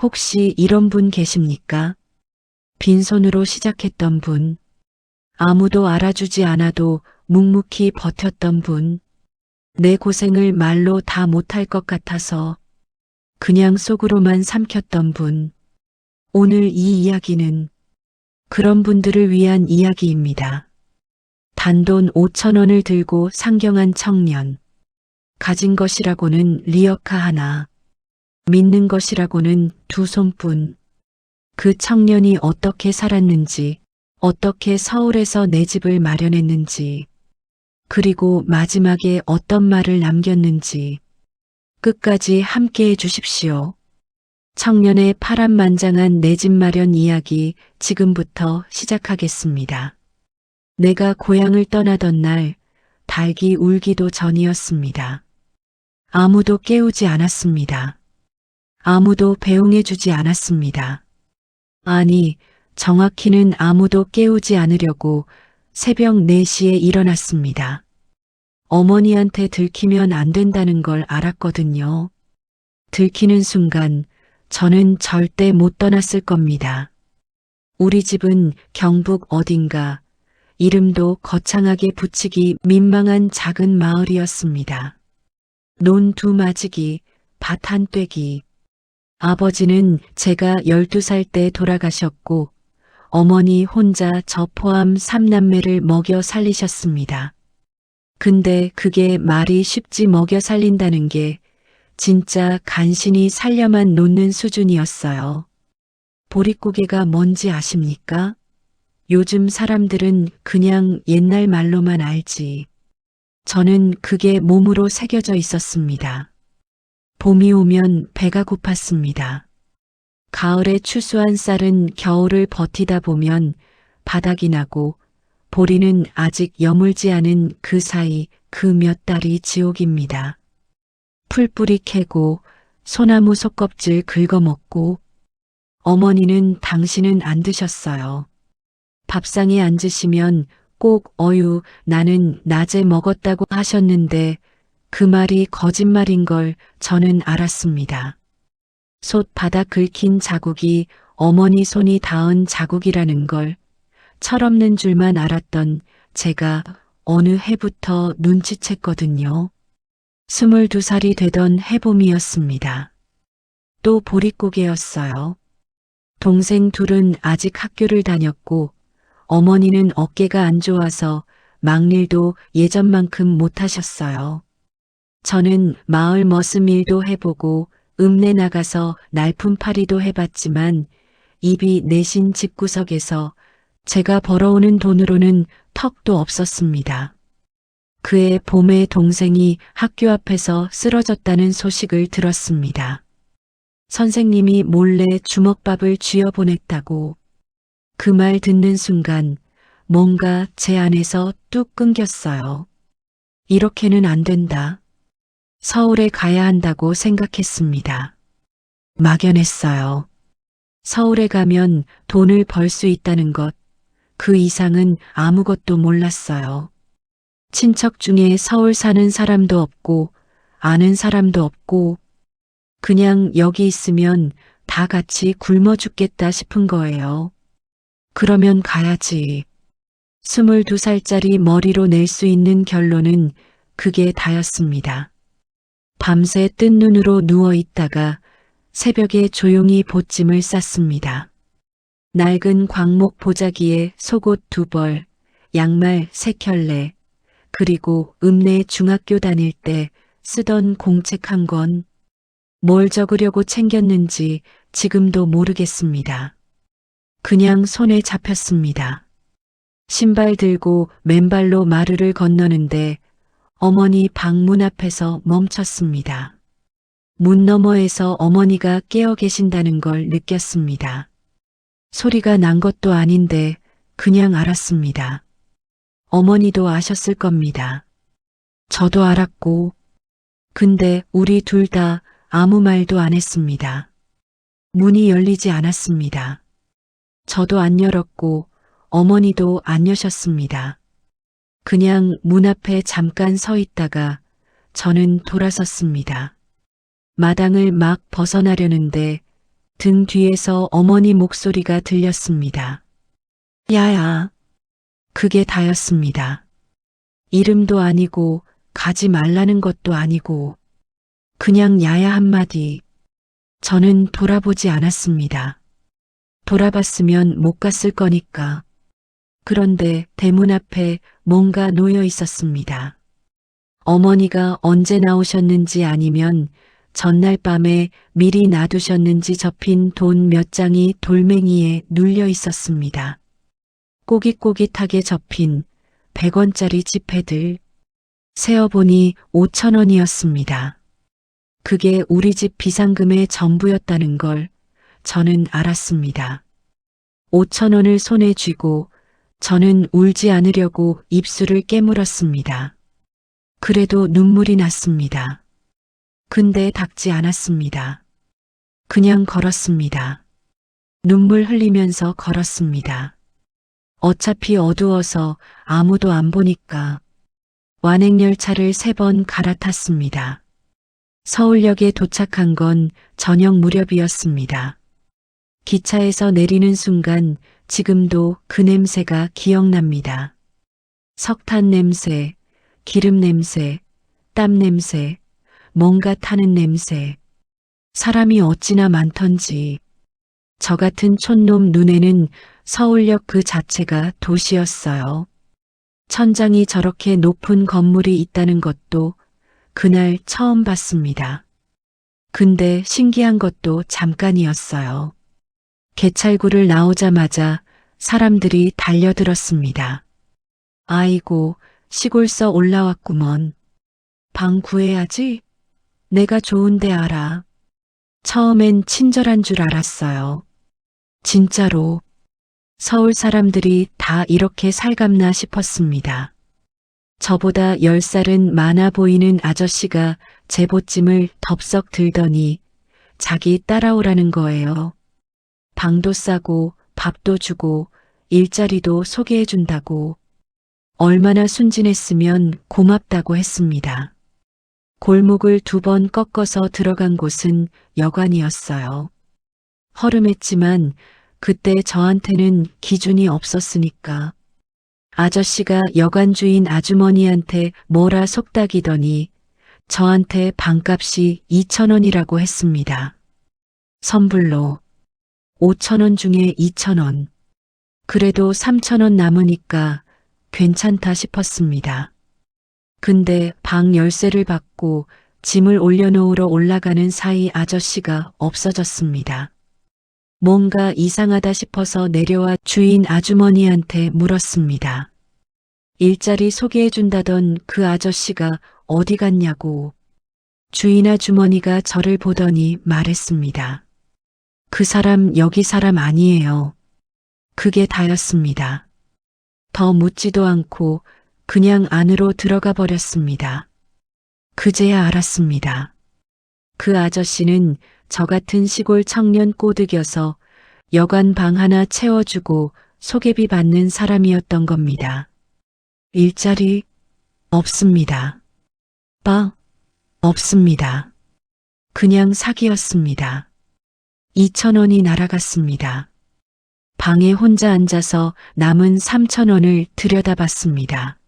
혹시 이런 분 계십니까? 빈손으로 시작했던 분, 아무도 알아주지 않아도 묵묵히 버텼던 분, 내 고생을 말로 다 못할 것 같아서 그냥 속으로만 삼켰던 분. 오늘 이 이야기는 그런 분들을 위한 이야기입니다. 단돈 5천 원을 들고 상경한 청년. 가진 것이라고는 리어카 하나. 믿는 것이라고는 두 손뿐. 그 청년이 어떻게 살았는지, 어떻게 서울에서 내 집을 마련했는지, 그리고 마지막에 어떤 말을 남겼는지 끝까지 함께 해 주십시오. 청년의 파란만장한 내 집 마련 이야기 지금부터 시작하겠습니다. 내가 고향을 떠나던 날 닭이 울기도 전이었습니다. 아무도 깨우지 않았습니다. 아무도 배웅해 주지 않았습니다. 아니, 정확히는 아무도 깨우지 않으려고 새벽 4시에 일어났습니다. 어머니한테 들키면 안 된다는 걸 알았거든요. 들키는 순간 저는 절대 못 떠났을 겁니다. 우리 집은 경북 어딘가 이름도 거창하게 붙이기 민망한 작은 마을이었습니다. 논 2마지기, 밭 1떼기. 아버지는 제가 12살 때 돌아가셨고 어머니 혼자 저 포함 3남매를 먹여 살리셨습니다. 근데 그게 말이 쉽지 먹여 살린다는 게 진짜 간신히 살려만 놓는 수준이었어요. 보릿고개가 뭔지 아십니까? 요즘 사람들은 그냥 옛날 말로만 알지. 저는 그게 몸으로 새겨져 있었습니다. 봄이 오면 배가 고팠습니다. 가을에 추수한 쌀은 겨울을 버티다 보면 바닥이 나고 보리는 아직 여물지 않은 그 사이 그 몇 달이 지옥입니다. 풀뿌리 캐고 소나무 속껍질 긁어먹고 어머니는 당신은 안 드셨어요. 밥상에 앉으시면 꼭 어유 나는 낮에 먹었다고 하셨는데 그 말이 거짓말인 걸 저는 알았습니다. 솥 바닥 긁힌 자국이 어머니 손이 닿은 자국이라는 걸 철없는 줄만 알았던 제가 어느 해부터 눈치챘거든요. 22살이 되던 해봄이었습니다. 또 보릿고개였어요. 동생 둘은 아직 학교를 다녔고 어머니는 어깨가 안 좋아서 막일도 예전만큼 못하셨어요. 저는 마을 머슴일도 해보고 읍내 나가서 날품팔이도 해봤지만 입이 내신 집구석에서 제가 벌어오는 돈으로는 턱도 없었습니다. 그해 봄에 동생이 학교 앞에서 쓰러졌다는 소식을 들었습니다. 선생님이 몰래 주먹밥을 쥐어보냈다고. 그 말 듣는 순간 뭔가 제 안에서 뚝 끊겼어요. 이렇게는 안 된다. 서울에 가야 한다고 생각했습니다. 막연했어요. 서울에 가면 돈을 벌 수 있다는 것, 그 이상은 아무것도 몰랐어요. 친척 중에 서울 사는 사람도 없고 아는 사람도 없고 그냥 여기 있으면 다 같이 굶어 죽겠다 싶은 거예요. 그러면 가야지. 22살짜리 머리로 낼 수 있는 결론은 그게 다였습니다. 밤새 뜬 눈으로 누워 있다가 새벽에 조용히 보찜을 쌌습니다. 낡은 광목 보자기에 속옷 2벌, 양말 3켤레, 그리고 읍내 중학교 다닐 때 쓰던 공책 1권. 뭘 적으려고 챙겼는지 지금도 모르겠습니다. 그냥 손에 잡혔습니다. 신발 들고 맨발로 마루를 건너는데 어머니 방문 앞에서 멈췄습니다. 문 너머에서 어머니가 깨어 계신다는 걸 느꼈습니다. 소리가 난 것도 아닌데 그냥 알았습니다. 어머니도 아셨을 겁니다. 저도 알았고, 근데 우리 둘 다 아무 말도 안 했습니다. 문이 열리지 않았습니다. 저도 안 열었고 어머니도 안 여셨습니다. 그냥 문 앞에 잠깐 서 있다가 저는 돌아섰습니다. 마당을 막 벗어나려는데 등 뒤에서 어머니 목소리가 들렸습니다. 야야. 그게 다였습니다. 이름도 아니고 가지 말라는 것도 아니고 그냥 야야 한마디. 저는 돌아보지 않았습니다. 돌아봤으면 못 갔을 거니까. 그런데 대문 앞에 뭔가 놓여 있었습니다. 어머니가 언제 나오셨는지 아니면 전날 밤에 미리 놔두셨는지 접힌 돈 몇 장이 돌멩이에 눌려 있었습니다. 꼬깃꼬깃하게 접힌 100원짜리 지폐들. 세어보니 5,000원이었습니다. 그게 우리 집 비상금의 전부였다는 걸 저는 알았습니다. 5,000원을 손에 쥐고 저는 울지 않으려고 입술을 깨물었습니다. 그래도 눈물이 났습니다. 근데 닦지 않았습니다. 그냥 걸었습니다. 눈물 흘리면서 걸었습니다. 어차피 어두워서 아무도 안 보니까. 완행열차를 3번 갈아탔습니다. 서울역에 도착한 건 저녁 무렵이었습니다. 기차에서 내리는 순간 지금도 그 냄새가 기억납니다. 석탄 냄새, 기름 냄새, 땀 냄새, 뭔가 타는 냄새. 사람이 어찌나 많던지. 저 같은 촌놈 눈에는 서울역 그 자체가 도시였어요. 천장이 저렇게 높은 건물이 있다는 것도 그날 처음 봤습니다. 근데 신기한 것도 잠깐이었어요. 개찰구를 나오자마자 사람들이 달려들었습니다. 아이고, 시골서 올라왔구먼. 방 구해야지. 내가 좋은데 알아. 처음엔 친절한 줄 알았어요. 진짜로 서울 사람들이 다 이렇게 살갑나 싶었습니다. 저보다 10살은 많아 보이는 아저씨가 제 보찜을 덥석 들더니 자기 따라오라는 거예요. 방도 싸고 밥도 주고 일자리도 소개해 준다고. 얼마나 순진했으면 고맙다고 했습니다. 골목을 2번 꺾어서 들어간 곳은 여관이었어요. 허름했지만 그때 저한테는 기준이 없었으니까. 아저씨가 여관 주인 아주머니한테 뭐라 속닥이더니 저한테 방값이 2,000원이라고 했습니다. 선불로 5,000원 중에 2,000원. 그래도 3,000원 남으니까 괜찮다 싶었습니다. 근데 방 열쇠를 받고 짐을 올려놓으러 올라가는 사이 아저씨가 없어졌습니다. 뭔가 이상하다 싶어서 내려와 주인 아주머니한테 물었습니다. 일자리 소개해준다던 그 아저씨가 어디 갔냐고. 주인 아주머니가 저를 보더니 말했습니다. 그 사람 여기 사람 아니에요. 그게 다였습니다. 더 묻지도 않고 그냥 안으로 들어가 버렸습니다. 그제야 알았습니다. 그 아저씨는 저 같은 시골 청년 꼬드겨서 여관 방 하나 채워주고 소개비 받는 사람이었던 겁니다. 일자리? 없습니다. 빠? 없습니다. 그냥 사기였습니다. 2,000원이 날아갔습니다. 방에 혼자 앉아서 남은 3,000원을 들여다봤습니다.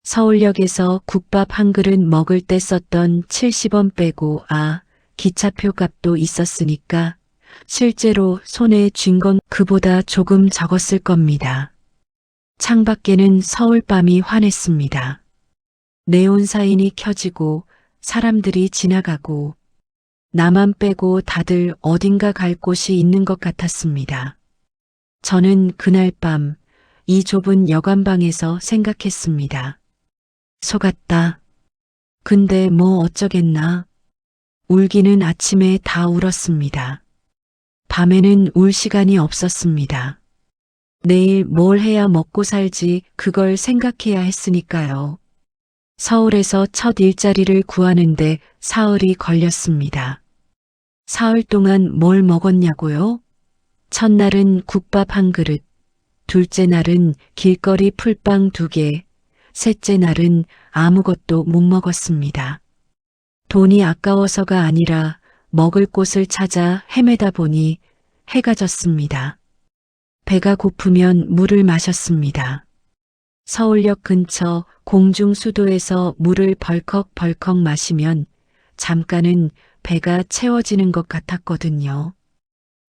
서울역에서 국밥 한 그릇 먹을 때 썼던 70원 빼고 기차표 값도 있었으니까 실제로 손에 쥔 건 그보다 조금 적었을 겁니다. 창밖에는 서울밤이 환했습니다. 네온 사인이 켜지고 사람들이 지나가고 나만 빼고 다들 어딘가 갈 곳이 있는 것 같았습니다. 저는 그날 밤 이 좁은 여관방에서 생각했습니다. 속았다. 근데 뭐 어쩌겠나. 울기는 아침에 다 울었습니다. 밤에는 울 시간이 없었습니다. 내일 뭘 해야 먹고 살지 그걸 생각해야 했으니까요. 서울에서 첫 일자리를 구하는데 사흘이 걸렸습니다. 사흘 동안 뭘 먹었냐고요? 첫날은 국밥 한 그릇, 둘째 날은 길거리 풀빵 2개, 셋째 날은 아무것도 못 먹었습니다. 돈이 아까워서가 아니라 먹을 곳을 찾아 헤매다 보니 해가 졌습니다. 배가 고프면 물을 마셨습니다. 서울역 근처 공중수도에서 물을 벌컥벌컥 마시면 잠깐은 배가 채워지는 것 같았거든요.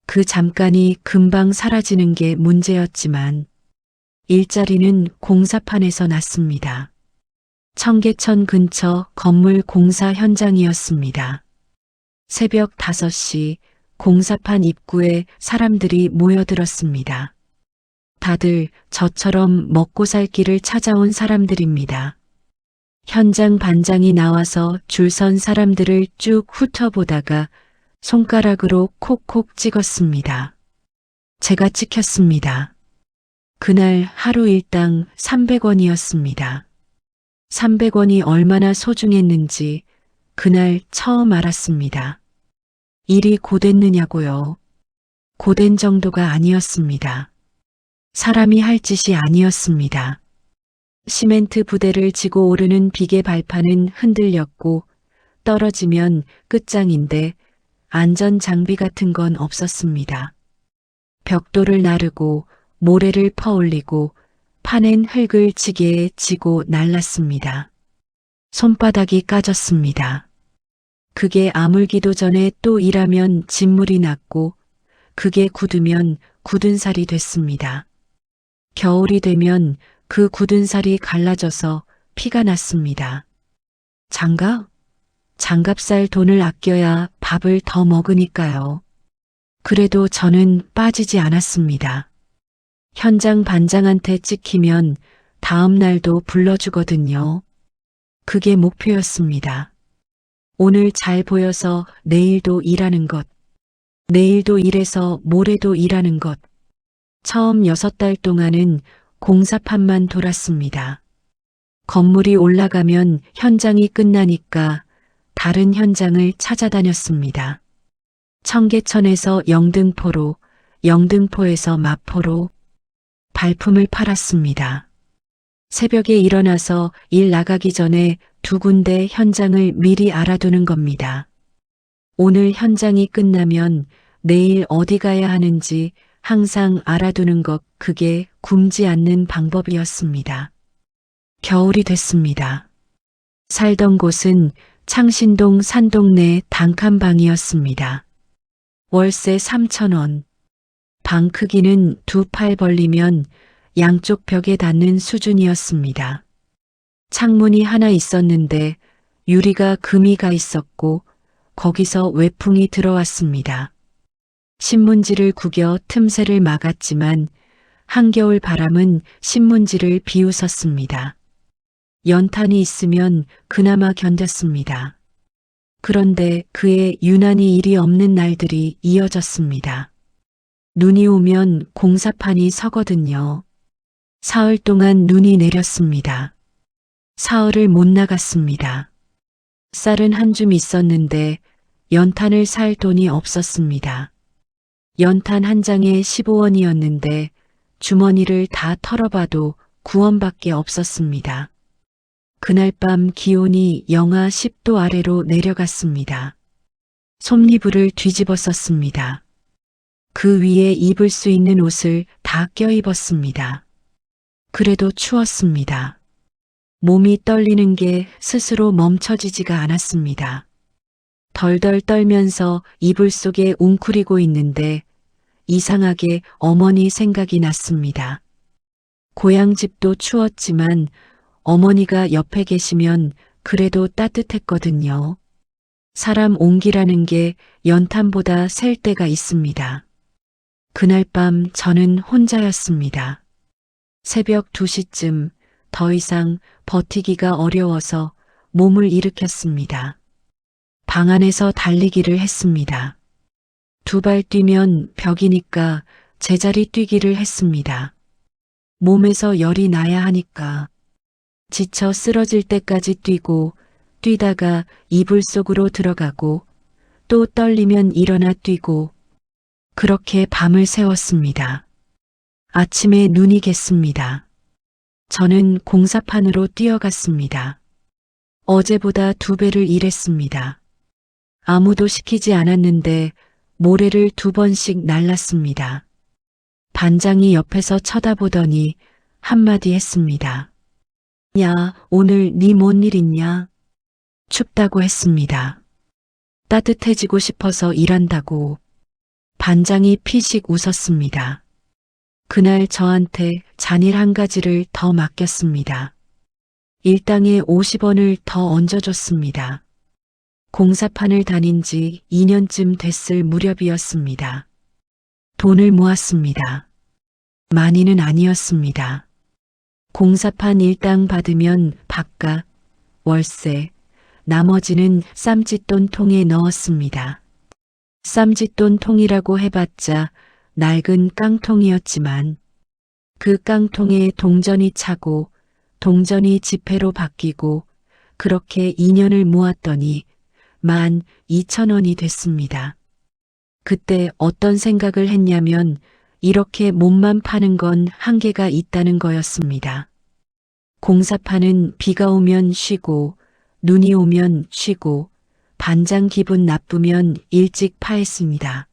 그 잠깐이 금방 사라지는 게 문제였지만 일자리는 공사판에서 났습니다. 청계천 근처 건물 공사 현장이었습니다. 새벽 5시 공사판 입구에 사람들이 모여들었습니다. 다들 저처럼 먹고 살 길을 찾아온 사람들입니다. 현장 반장이 나와서 줄 선 사람들을 쭉 훑어보다가 손가락으로 콕콕 찍었습니다. 제가 찍혔습니다. 그날 하루 일당 300원이었습니다. 300원이 얼마나 소중했는지 그날 처음 알았습니다. 일이 고됐느냐고요. 고된 정도가 아니었습니다. 사람이 할 짓이 아니었습니다. 시멘트 부대를 지고 오르는 비계 발판은 흔들렸고 떨어지면 끝장인데 안전 장비 같은 건 없었습니다. 벽돌을 나르고 모래를 퍼올리고 파낸 흙을 지게에 지고 날랐습니다. 손바닥이 까졌습니다. 그게 아물기도 전에 또 일하면 진물이 났고 그게 굳으면 굳은 살이 됐습니다. 겨울이 되면 그 굳은 살이 갈라져서 피가 났습니다. 장갑 살 돈을 아껴야 밥을 더 먹으니까요. 그래도 저는 빠지지 않았습니다. 현장 반장한테 찍히면 다음 날도 불러주거든요. 그게 목표였습니다. 오늘 잘 보여서 내일도 일하는 것. 내일도 일해서 모레도 일하는 것. 처음 6달 동안은 공사판만 돌았습니다. 건물이 올라가면 현장이 끝나니까 다른 현장을 찾아다녔습니다. 청계천에서 영등포로, 영등포에서 마포로 발품을 팔았습니다. 새벽에 일어나서 일 나가기 전에 2군데 현장을 미리 알아두는 겁니다. 오늘 현장이 끝나면 내일 어디 가야 하는지 항상 알아두는 것, 그게 굶지 않는 방법이었습니다. 겨울이 됐습니다. 살던 곳은 창신동 산동네 단칸방이었습니다. 월세 3,000원. 방 크기는 2팔 벌리면 양쪽 벽에 닿는 수준이었습니다. 창문이 하나 있었는데 유리가 금이 가 있었고 거기서 외풍이 들어왔습니다. 신문지를 구겨 틈새를 막았지만 한겨울 바람은 신문지를 비웃었습니다. 연탄이 있으면 그나마 견뎠습니다. 그런데 그의 유난히 일이 없는 날들이 이어졌습니다. 눈이 오면 공사판이 서거든요. 사흘 동안 눈이 내렸습니다. 사흘을 못 나갔습니다. 쌀은 한 줌 있었는데 연탄을 살 돈이 없었습니다. 연탄 한 장에 15원이었는데 주머니를 다 털어봐도 9원밖에 없었습니다. 그날 밤 기온이 영하 10도 아래로 내려갔습니다. 솜니부를 뒤집어 썼습니다. 그 위에 입을 수 있는 옷을 다 껴입었습니다. 그래도 추웠습니다. 몸이 떨리는 게 스스로 멈춰지지가 않았습니다. 덜덜 떨면서 이불 속에 웅크리고 있는데 이상하게 어머니 생각이 났습니다. 고향집도 추웠지만 어머니가 옆에 계시면 그래도 따뜻했거든요. 사람 온기라는 게 연탄보다 셀 때가 있습니다. 그날 밤 저는 혼자였습니다. 새벽 2시쯤 더 이상 버티기가 어려워서 몸을 일으켰습니다. 방 안에서 달리기를 했습니다. 2발 뛰면 벽이니까 제자리 뛰기를 했습니다. 몸에서 열이 나야 하니까 지쳐 쓰러질 때까지 뛰고 뛰다가 이불 속으로 들어가고 또 떨리면 일어나 뛰고 그렇게 밤을 새웠습니다. 아침에 눈이 갰습니다. 저는 공사판으로 뛰어갔습니다. 어제보다 2배를 일했습니다. 아무도 시키지 않았는데 모래를 2번씩 날랐습니다. 반장이 옆에서 쳐다보더니 한마디 했습니다. 야, 오늘 네 뭔 일 있냐? 춥다고 했습니다. 따뜻해지고 싶어서 일한다고. 반장이 피식 웃었습니다. 그날 저한테 잔일 한 가지를 더 맡겼습니다. 일당에 50원을 더 얹어줬습니다. 공사판을 다닌 지 2년쯤 됐을 무렵이었습니다. 돈을 모았습니다. 많이는 아니었습니다. 공사판 일당 받으면 밥값, 월세, 나머지는 쌈짓돈 통에 넣었습니다. 쌈짓돈 통이라고 해봤자 낡은 깡통이었지만 그 깡통에 동전이 차고 동전이 지폐로 바뀌고 그렇게 2년을 모았더니 12,000원이 됐습니다. 그때 어떤 생각을 했냐면 이렇게 몸만 파는 건 한계가 있다는 거였습니다. 공사판은 비가 오면 쉬고 눈이 오면 쉬고 반장 기분 나쁘면 일찍 파했습니다.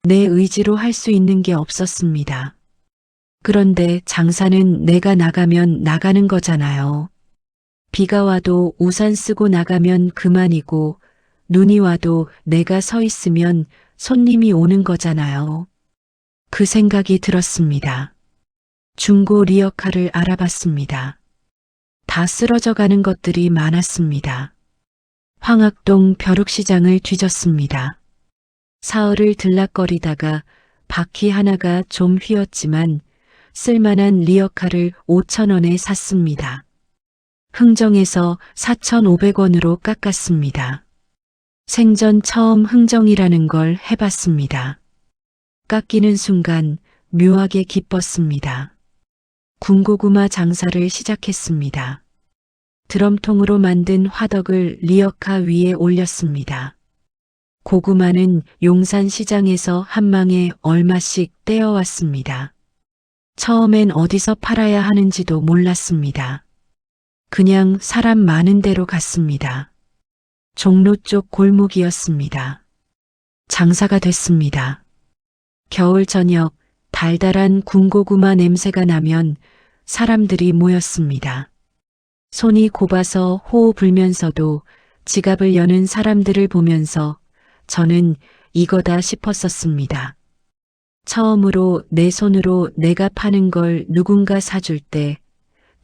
내 의지로 할 수 있는 게 없었습니다. 그런데 장사는 내가 나가면 나가는 거잖아요. 비가 와도 우산 쓰고 나가면 그만이고 눈이 와도 내가 서 있으면 손님이 오는 거잖아요. 그 생각이 들었습니다. 중고 리어카를 알아봤습니다. 다 쓰러져 가는 것들이 많았습니다. 황학동 벼룩시장을 뒤졌습니다. 사흘을 들락거리다가 바퀴 하나가 좀 휘었지만 쓸만한 리어카를 5,000원에 샀습니다. 흥정에서 4,500원으로 깎았습니다. 생전 처음 흥정이라는 걸 해봤습니다. 깎이는 순간 묘하게 기뻤습니다. 군고구마 장사를 시작했습니다. 드럼통으로 만든 화덕을 리어카 위에 올렸습니다. 고구마는 용산시장에서 한 망에 얼마씩 떼어왔습니다. 처음엔 어디서 팔아야 하는지도 몰랐습니다. 그냥 사람 많은 데로 갔습니다. 종로 쪽 골목이었습니다. 장사가 됐습니다. 겨울 저녁 달달한 군고구마 냄새가 나면 사람들이 모였습니다. 손이 곱아서 호호 불면서도 지갑을 여는 사람들을 보면서 저는 이거다 싶었었습니다. 처음으로 내 손으로 내가 파는 걸 누군가 사줄 때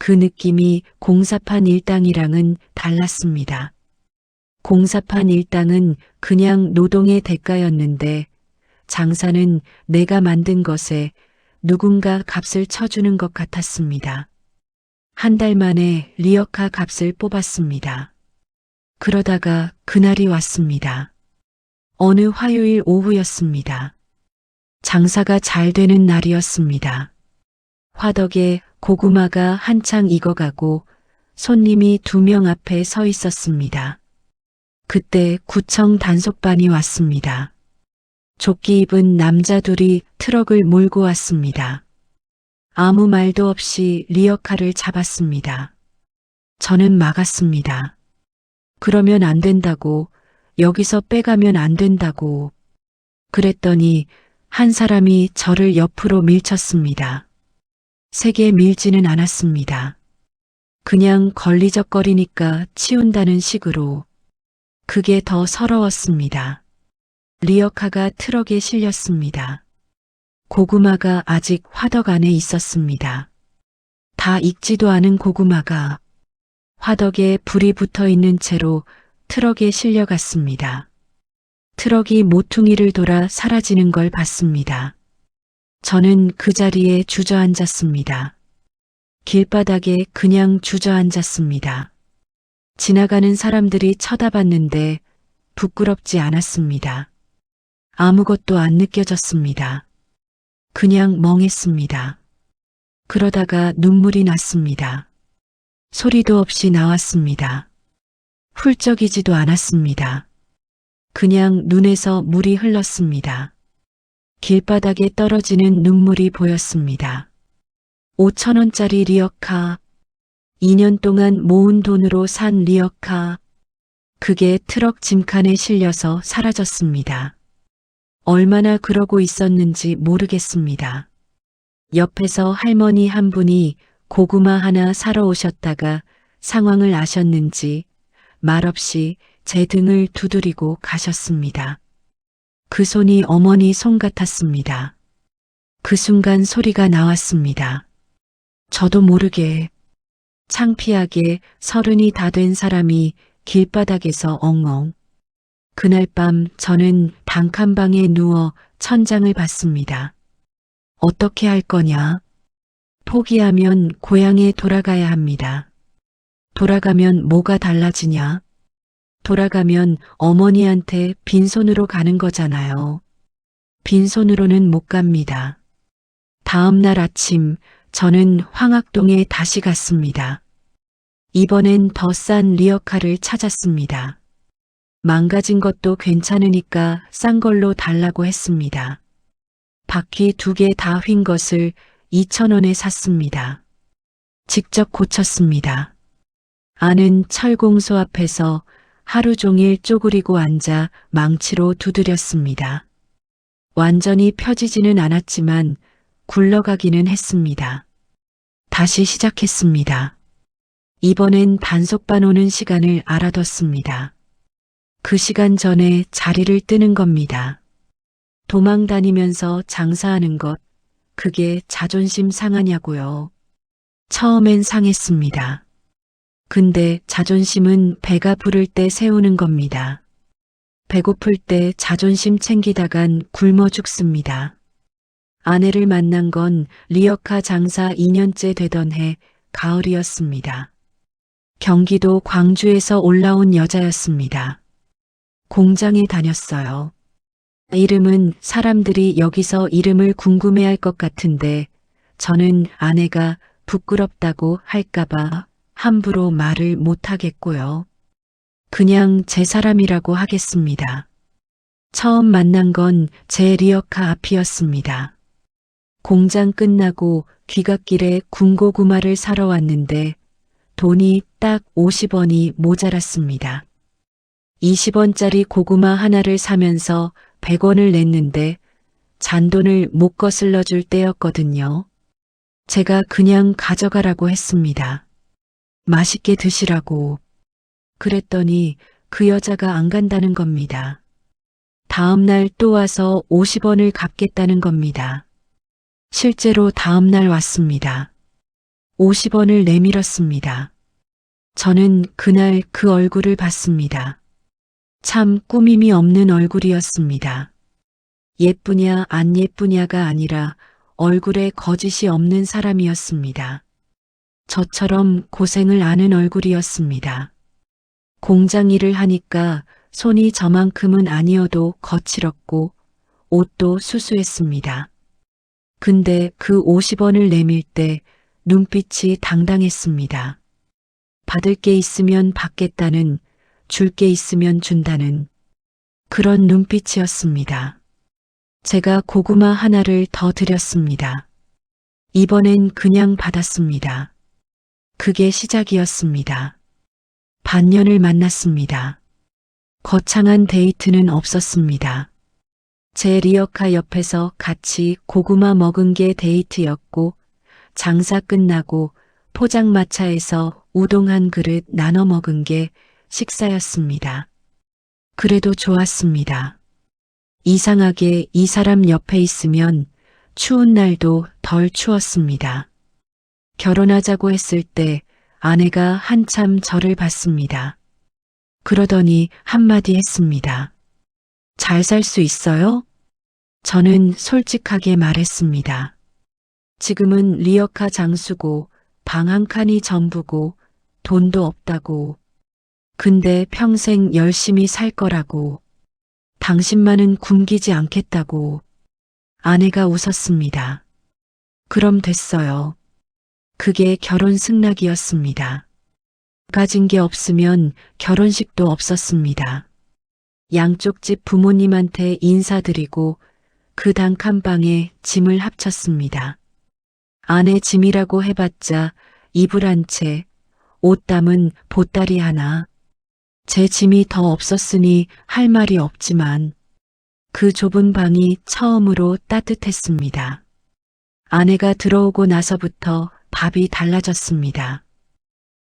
그 느낌이 공사판 일당이랑은 달랐습니다. 공사판 일당은 그냥 노동의 대가였는데 장사는 내가 만든 것에 누군가 값을 쳐주는 것 같았습니다. 한 달 만에 리어카 값을 뽑았습니다. 그러다가 그날이 왔습니다. 어느 화요일 오후였습니다. 장사가 잘 되는 날이었습니다. 화덕에 고구마가 한창 익어가고 손님이 2명 앞에 서 있었습니다. 그때 구청 단속반이 왔습니다. 조끼 입은 남자 둘이 트럭을 몰고 왔습니다. 아무 말도 없이 리어카를 잡았습니다. 저는 막았습니다. 그러면 안 된다고, 여기서 빼가면 안 된다고. 그랬더니 한 사람이 저를 옆으로 밀쳤습니다. 세게 밀지는 않았습니다. 그냥 걸리적거리니까 치운다는 식으로. 그게 더 서러웠습니다. 리어카가 트럭에 실렸습니다. 고구마가 아직 화덕 안에 있었습니다. 다 익지도 않은 고구마가 화덕에 불이 붙어 있는 채로 트럭에 실려갔습니다. 트럭이 모퉁이를 돌아 사라지는 걸 봤습니다. 저는 그 자리에 주저앉았습니다. 길바닥에 그냥 주저앉았습니다. 지나가는 사람들이 쳐다봤는데 부끄럽지 않았습니다. 아무것도 안 느껴졌습니다. 그냥 멍했습니다. 그러다가 눈물이 났습니다. 소리도 없이 나왔습니다. 훌쩍이지도 않았습니다. 그냥 눈에서 물이 흘렀습니다. 길바닥에 떨어지는 눈물이 보였습니다. 5,000원짜리 리어카, 2년 동안 모은 돈으로 산 리어카, 그게 트럭 짐칸에 실려서 사라졌습니다. 얼마나 그러고 있었는지 모르겠습니다. 옆에서 할머니 한 분이 고구마 하나 사러 오셨다가 상황을 아셨는지 말없이 제 등을 두드리고 가셨습니다. 그 손이 어머니 손 같았습니다. 그 순간 소리가 나왔습니다. 저도 모르게 창피하게 30이 다 된 사람이 길바닥에서 엉엉. 그날 밤 저는 단칸방에 누워 천장을 봤습니다. 어떻게 할 거냐? 포기하면 고향에 돌아가야 합니다. 돌아가면 뭐가 달라지냐? 돌아가면 어머니한테 빈손으로 가는 거잖아요. 빈손으로는 못 갑니다. 다음 날 아침 저는 황학동에 다시 갔습니다. 이번엔 더 싼 리어카를 찾았습니다. 망가진 것도 괜찮으니까 싼 걸로 달라고 했습니다. 바퀴 2개 다 휜 것을 2,000원에 샀습니다. 직접 고쳤습니다. 아는 철공소 앞에서 하루 종일 쪼그리고 앉아 망치로 두드렸습니다. 완전히 펴지지는 않았지만 굴러가기는 했습니다. 다시 시작했습니다. 이번엔 단속반 오는 시간을 알아뒀습니다. 그 시간 전에 자리를 뜨는 겁니다. 도망 다니면서 장사하는 것, 그게 자존심 상하냐고요. 처음엔 상했습니다. 근데 자존심은 배가 부를 때 세우는 겁니다. 배고플 때 자존심 챙기다간 굶어 죽습니다. 아내를 만난 건 리어카 장사 2년째 되던 해 가을이었습니다. 경기도 광주에서 올라온 여자였습니다. 공장에 다녔어요. 이름은 사람들이 여기서 이름을 궁금해할 것 같은데 저는 아내가 부끄럽다고 할까봐 함부로 말을 못하겠고요. 그냥 제 사람이라고 하겠습니다. 처음 만난 건 제 리어카 앞이었습니다. 공장 끝나고 귀갓길에 군고구마를 사러 왔는데 돈이 딱 50원이 모자랐습니다. 20원짜리 고구마 하나를 사면서 100원을 냈는데 잔돈을 못 거슬러 줄 때였거든요. 제가 그냥 가져가라고 했습니다. 맛있게 드시라고. 그랬더니 그 여자가 안 간다는 겁니다. 다음 날 또 와서 50원을 갚겠다는 겁니다. 실제로 다음 날 왔습니다. 50원을 내밀었습니다. 저는 그날 그 얼굴을 봤습니다. 참 꾸밈이 없는 얼굴이었습니다. 예쁘냐 안 예쁘냐가 아니라 얼굴에 거짓이 없는 사람이었습니다. 저처럼 고생을 아는 얼굴이었습니다. 공장 일을 하니까 손이 저만큼은 아니어도 거칠었고 옷도 수수했습니다. 근데 그 50원을 내밀 때 눈빛이 당당했습니다. 받을 게 있으면 받겠다는, 줄 게 있으면 준다는 그런 눈빛이었습니다. 제가 고구마 하나를 더 드렸습니다. 이번엔 그냥 받았습니다. 그게 시작이었습니다. 반년을 만났습니다. 거창한 데이트는 없었습니다. 제 리어카 옆에서 같이 고구마 먹은 게 데이트였고 장사 끝나고 포장마차에서 우동 한 그릇 나눠 먹은 게 식사였습니다. 그래도 좋았습니다. 이상하게 이 사람 옆에 있으면 추운 날도 덜 추웠습니다. 결혼하자고 했을 때 아내가 한참 저를 봤습니다. 그러더니 한마디 했습니다. 잘 살 수 있어요? 저는 솔직하게 말했습니다. 지금은 리어카 장수고 방 한 칸이 전부고 돈도 없다고. 근데 평생 열심히 살 거라고. 당신만은 굶기지 않겠다고. 아내가 웃었습니다. 그럼 됐어요. 그게 결혼 승낙이었습니다. 가진 게 없으면 결혼식도 없었습니다. 양쪽 집 부모님한테 인사드리고 그 단칸방에 짐을 합쳤습니다. 아내 짐이라고 해봤자 이불 한 채, 옷 담은 보따리 하나. 제 짐이 더 없었으니 할 말이 없지만 그 좁은 방이 처음으로 따뜻했습니다. 아내가 들어오고 나서부터 밥이 달라졌습니다.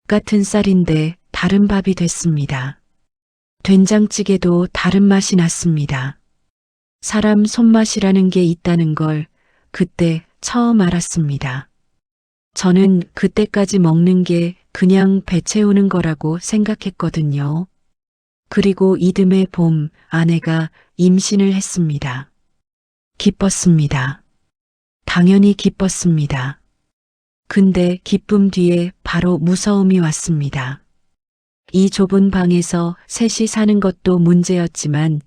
같은 쌀인데 다른 밥이 됐습니다. 된장찌개도 다른 맛이 났습니다. 사람 손맛이라는 게 있다는 걸 그때 처음 알았습니다. 저는 그때까지 먹는 게 그냥 배 채우는 거라고 생각했거든요. 그리고 이듬해 봄 아내가 임신을 했습니다. 기뻤습니다. 당연히 기뻤습니다. 근데 기쁨 뒤에 바로 무서움이 왔습니다. 이 좁은 방에서 셋이 사는 것도 문제였지만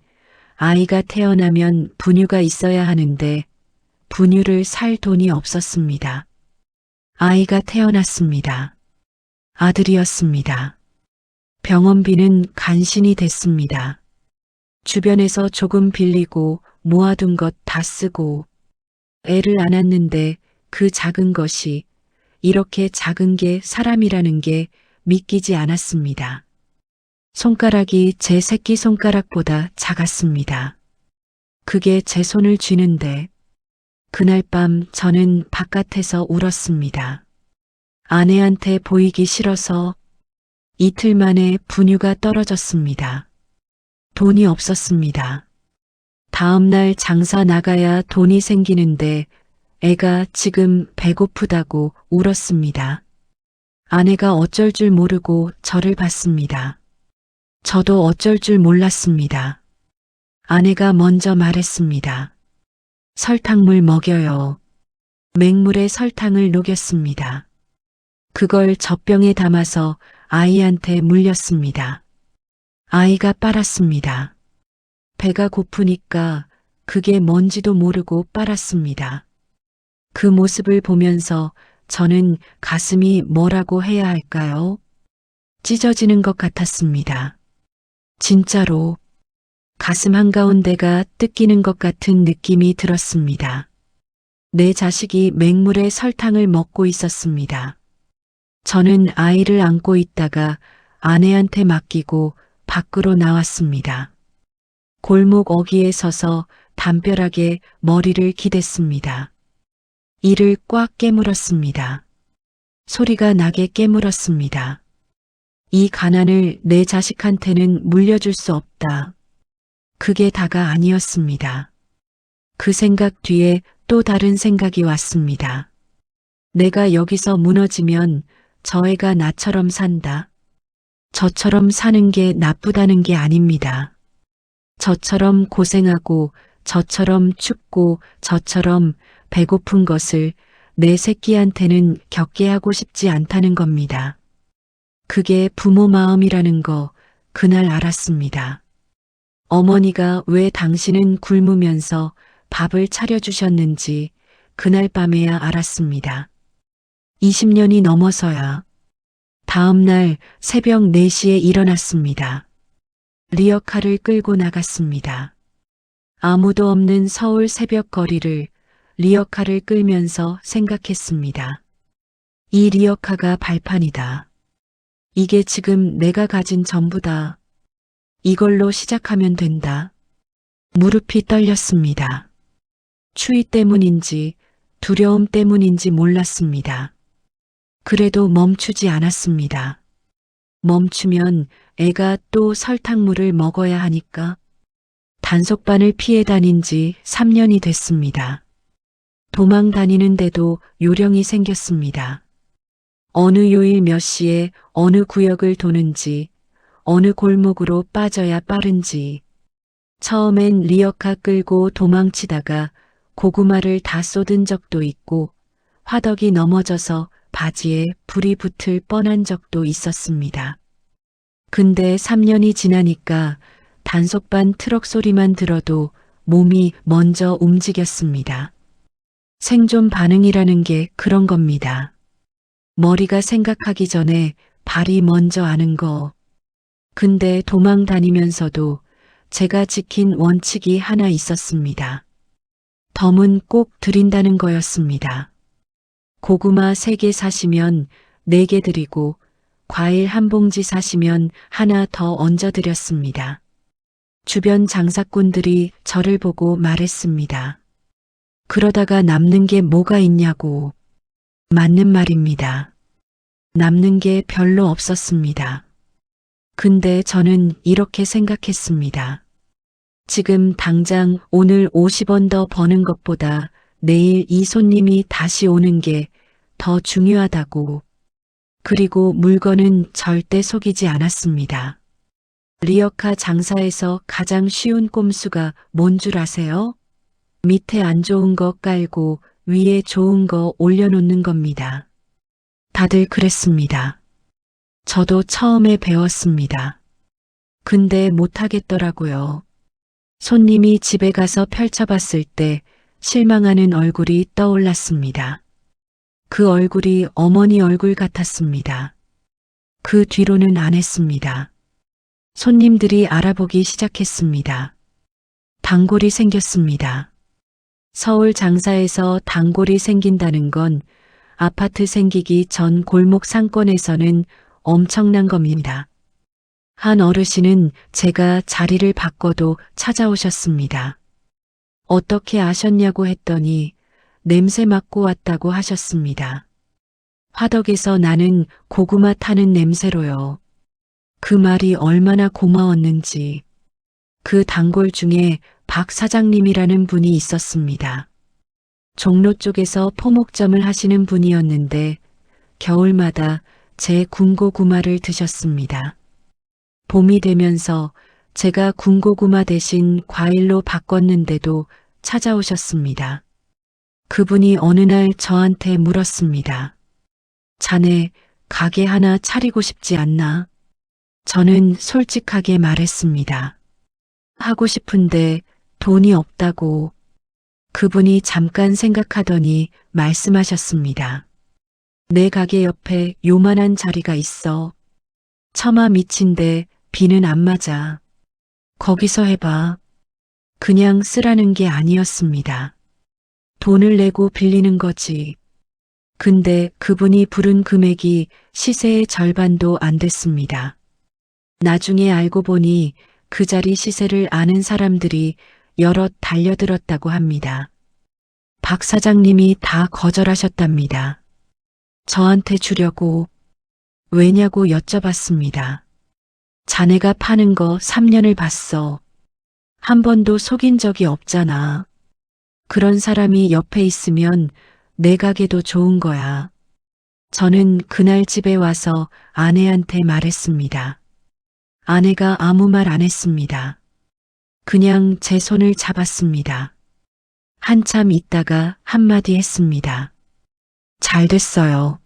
아이가 태어나면 분유가 있어야 하는데 분유를 살 돈이 없었습니다. 아이가 태어났습니다. 아들이었습니다. 병원비는 간신히 됐습니다. 주변에서 조금 빌리고 모아둔 것 다 쓰고 애를 안았는데 그 작은 것이 이렇게 작은 게 사람이라는 게 믿기지 않았습니다. 손가락이 제 새끼 손가락보다 작았습니다. 그게 제 손을 쥐는데 그날 밤 저는 바깥에서 울었습니다. 아내한테 보이기 싫어서 이틀 만에 분유가 떨어졌습니다. 돈이 없었습니다. 다음 날 장사 나가야 돈이 생기는데 애가 지금 배고프다고 울었습니다. 아내가 어쩔 줄 모르고 저를 봤습니다. 저도 어쩔 줄 몰랐습니다. 아내가 먼저 말했습니다. 설탕물 먹여요. 맹물에 설탕을 녹였습니다. 그걸 젖병에 담아서 아이한테 물렸습니다. 아이가 빨았습니다. 배가 고프니까 그게 뭔지도 모르고 빨았습니다. 그 모습을 보면서 저는 가슴이 뭐라고 해야 할까요? 찢어지는 것 같았습니다. 진짜로 가슴 한가운데가 뜯기는 것 같은 느낌이 들었습니다. 내 자식이 맹물에 설탕을 먹고 있었습니다. 저는 아이를 안고 있다가 아내한테 맡기고 밖으로 나왔습니다. 골목 어귀에 서서 담벼락에 머리를 기댔습니다. 이를 꽉 깨물었습니다. 소리가 나게 깨물었습니다. 이 가난을 내 자식한테는 물려줄 수 없다. 그게 다가 아니었습니다. 그 생각 뒤에 또 다른 생각이 왔습니다. 내가 여기서 무너지면 저 애가 나처럼 산다. 저처럼 사는 게 나쁘다는 게 아닙니다. 저처럼 고생하고 저처럼 춥고 저처럼 배고픈 것을 내 새끼한테는 겪게 하고 싶지 않다는 겁니다. 그게 부모 마음이라는 거 그날 알았습니다. 어머니가 왜 당신은 굶으면서 밥을 차려주셨는지 그날 밤에야 알았습니다. 20년이 넘어서야 다음 날 새벽 4시에 일어났습니다. 리어카를 끌고 나갔습니다. 아무도 없는 서울 새벽 거리를 리어카를 끌면서 생각했습니다. 이 리어카가 발판이다. 이게 지금 내가 가진 전부다. 이걸로 시작하면 된다. 무릎이 떨렸습니다. 추위 때문인지 두려움 때문인지 몰랐습니다. 그래도 멈추지 않았습니다. 멈추면 애가 또 설탕물을 먹어야 하니까. 단속반을 피해 다닌 지 3년이 됐습니다. 도망 다니는데도 요령이 생겼습니다. 어느 요일 몇 시에 어느 구역을 도는지, 어느 골목으로 빠져야 빠른지. 처음엔 리어카 끌고 도망치다가 고구마를 다 쏟은 적도 있고 화덕이 넘어져서 바지에 불이 붙을 뻔한 적도 있었습니다. 근데 3년이 지나니까 단속반 트럭 소리만 들어도 몸이 먼저 움직였습니다. 생존 반응이라는 게 그런 겁니다. 머리가 생각하기 전에 발이 먼저 아는 거. 근데 도망 다니면서도 제가 지킨 원칙이 하나 있었습니다. 덤은 꼭 드린다는 거였습니다. 고구마 3개 사시면 4개 드리고 과일 한 봉지 사시면 하나 더 얹어드렸습니다. 주변 장사꾼들이 저를 보고 말했습니다. 그러다가 남는 게 뭐가 있냐고. 맞는 말입니다. 남는 게 별로 없었습니다. 근데 저는 이렇게 생각했습니다. 지금 당장 오늘 50원 더 버는 것보다 내일 이 손님이 다시 오는 게 더 중요하다고. 그리고 물건은 절대 속이지 않았습니다. 리어카 장사에서 가장 쉬운 꼼수가 뭔 줄 아세요? 밑에 안 좋은 거 깔고 위에 좋은 거 올려놓는 겁니다. 다들 그랬습니다. 저도 처음에 배웠습니다. 근데 못하겠더라고요. 손님이 집에 가서 펼쳐봤을 때 실망하는 얼굴이 떠올랐습니다. 그 얼굴이 어머니 얼굴 같았습니다. 그 뒤로는 안 했습니다. 손님들이 알아보기 시작했습니다. 단골이 생겼습니다. 서울 장사에서 단골이 생긴다는 건 아파트 생기기 전 골목 상권에서는 엄청난 겁니다. 한 어르신은 제가 자리를 바꿔도 찾아오셨습니다. 어떻게 아셨냐고 했더니 냄새 맡고 왔다고 하셨습니다. 화덕에서 나는 고구마 타는 냄새로요. 그 말이 얼마나 고마웠는지. 그 단골 중에 박 사장님이라는 분이 있었습니다. 종로 쪽에서 포목점을 하시는 분이었는데 겨울마다 제 군고구마를 드셨습니다. 봄이 되면서 제가 군고구마 대신 과일로 바꿨는데도 찾아오셨습니다. 그분이 어느 날 저한테 물었습니다. 자네 가게 하나 차리고 싶지 않나? 저는 솔직하게 말했습니다. 하고 싶은데 돈이 없다고. 그분이 잠깐 생각하더니 말씀하셨습니다. 내 가게 옆에 요만한 자리가 있어. 처마 밑인데 비는 안 맞아. 거기서 해봐. 그냥 쓰라는 게 아니었습니다. 돈을 내고 빌리는 거지. 근데 그분이 부른 금액이 시세의 절반도 안 됐습니다. 나중에 알고 보니 그 자리 시세를 아는 사람들이 여럿 달려들었다고 합니다. 박 사장님이 다 거절하셨답니다. 저한테 주려고. 왜냐고 여쭤봤습니다. 자네가 파는 거 3년을 봤어. 한 번도 속인 적이 없잖아. 그런 사람이 옆에 있으면 내 가게도 좋은 거야. 저는 그날 집에 와서 아내한테 말했습니다. 아내가 아무 말 안 했습니다. 그냥 제 손을 잡았습니다. 한참 있다가 한마디 했습니다. 잘 됐어요.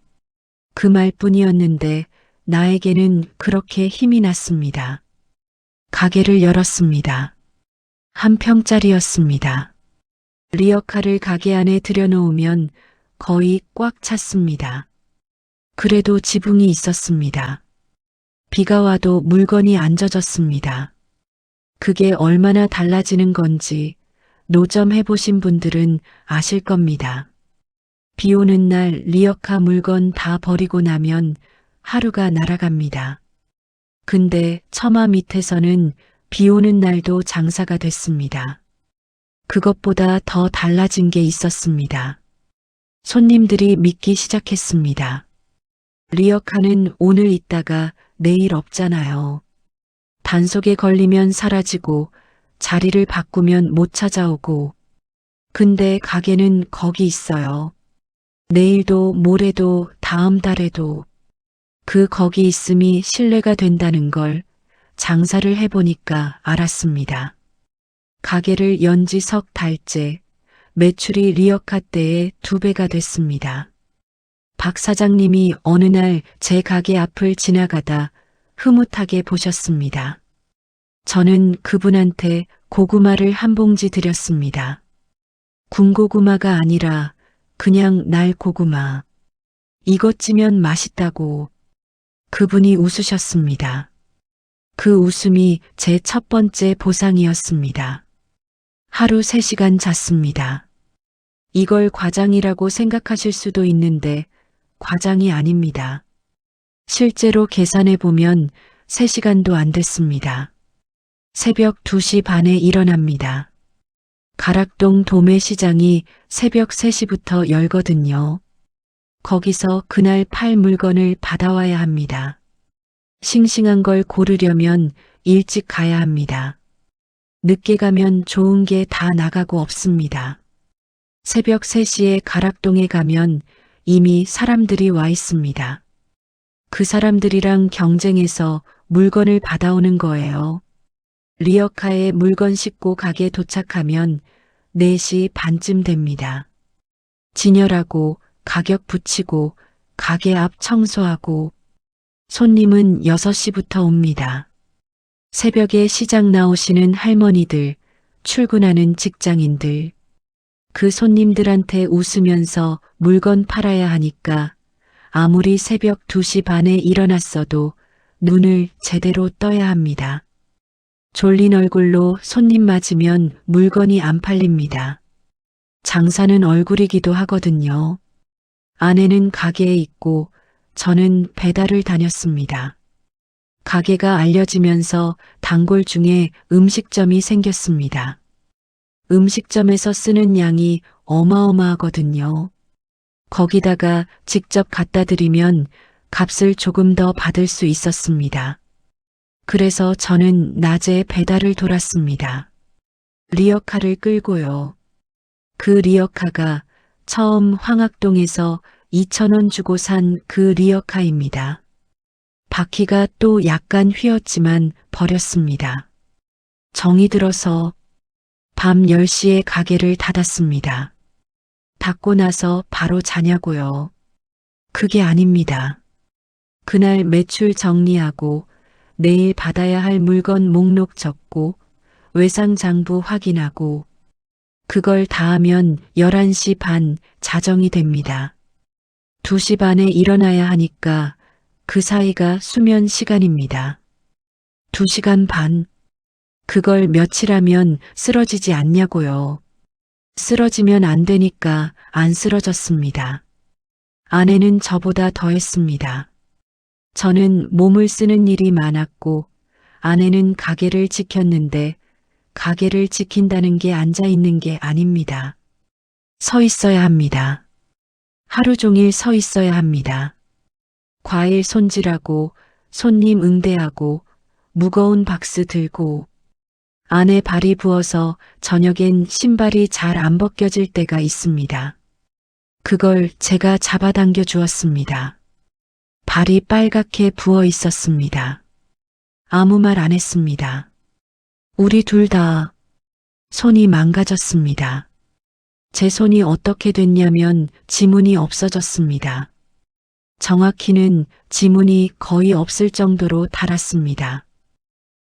그 말뿐이었는데 나에게는 그렇게 힘이 났습니다. 가게를 열었습니다. 한 평짜리였습니다. 리어카를 가게 안에 들여놓으면 거의 꽉 찼습니다. 그래도 지붕이 있었습니다. 비가 와도 물건이 안 젖었습니다. 그게 얼마나 달라지는 건지 노점 해보신 분들은 아실 겁니다. 비 오는 날 리어카 물건 다 버리고 나면 하루가 날아갑니다. 근데 처마 밑에서는 비 오는 날도 장사가 됐습니다. 그것보다 더 달라진 게 있었습니다. 손님들이 믿기 시작했습니다. 리어카는 오늘 있다가 내일 없잖아요. 단속에 걸리면 사라지고 자리를 바꾸면 못 찾아오고. 근데 가게는 거기 있어요. 내일도 모레도 다음 달에도. 그 거기 있음이 신뢰가 된다는 걸 장사를 해보니까 알았습니다. 가게를 연지 석 달째 매출이 리어카 때의 2배가 됐습니다. 박 사장님이 어느 날 제 가게 앞을 지나가다 흐뭇하게 보셨습니다. 저는 그분한테 고구마를 한 봉지 드렸습니다. 군고구마가 아니라 그냥 날 고구마. 이것 찌면 맛있다고. 그분이 웃으셨습니다. 그 웃음이 제 첫 번째 보상이었습니다. 하루 3시간 잤습니다. 이걸 과장이라고 생각하실 수도 있는데 과장이 아닙니다. 실제로 계산해 보면 3시간도 안 됐습니다. 새벽 2시 반에 일어납니다. 가락동 도매시장이 새벽 3시부터 열거든요. 거기서 그날 팔 물건을 받아와야 합니다. 싱싱한 걸 고르려면 일찍 가야 합니다. 늦게 가면 좋은 게 다 나가고 없습니다. 새벽 3시에 가락동에 가면 이미 사람들이 와 있습니다. 그 사람들이랑 경쟁해서 물건을 받아오는 거예요. 리어카에 물건 싣고 가게 도착하면 4시 반쯤 됩니다. 진열하고 가격 붙이고 가게 앞 청소하고 손님은 6시부터 옵니다. 새벽에 시장 나오시는 할머니들, 출근하는 직장인들, 그 손님들한테 웃으면서 물건 팔아야 하니까 아무리 새벽 2시 반에 일어났어도 눈을 제대로 떠야 합니다. 졸린 얼굴로 손님 맞으면 물건이 안 팔립니다. 장사는 얼굴이기도 하거든요. 아내는 가게에 있고 저는 배달을 다녔습니다. 가게가 알려지면서 단골 중에 음식점이 생겼습니다. 음식점에서 쓰는 양이 어마어마하거든요. 거기다가 직접 갖다 드리면 값을 조금 더 받을 수 있었습니다. 그래서 저는 낮에 배달을 돌았습니다. 리어카를 끌고요. 그 리어카가 처음 황학동에서 2,000원 주고 산 그 리어카입니다. 바퀴가 또 약간 휘었지만 버렸습니다. 정이 들어서 밤 10시에 가게를 닫았습니다. 닫고 나서 바로 자냐고요. 그게 아닙니다. 그날 매출 정리하고 내일 받아야 할 물건 목록 적고 외상장부 확인하고 그걸 다 하면 11시 반 자정이 됩니다. 2시 반에 일어나야 하니까 그 사이가 수면 시간입니다. 2시간 반. 그걸 며칠 하면 쓰러지지 않냐고요. 쓰러지면 안 되니까 안 쓰러졌습니다. 아내는 저보다 더 했습니다. 저는 몸을 쓰는 일이 많았고 아내는 가게를 지켰는데 가게를 지킨다는 게 앉아 있는 게 아닙니다. 서 있어야 합니다. 하루 종일 서 있어야 합니다. 과일 손질하고 손님 응대하고 무거운 박스 들고 아내 발이 부어서 저녁엔 신발이 잘 안 벗겨질 때가 있습니다. 그걸 제가 잡아당겨 주었습니다. 발이 빨갛게 부어 있었습니다. 아무 말 안 했습니다. 우리 둘 다 손이 망가졌습니다. 제 손이 어떻게 됐냐면 지문이 없어졌습니다. 정확히는 지문이 거의 없을 정도로 닳았습니다.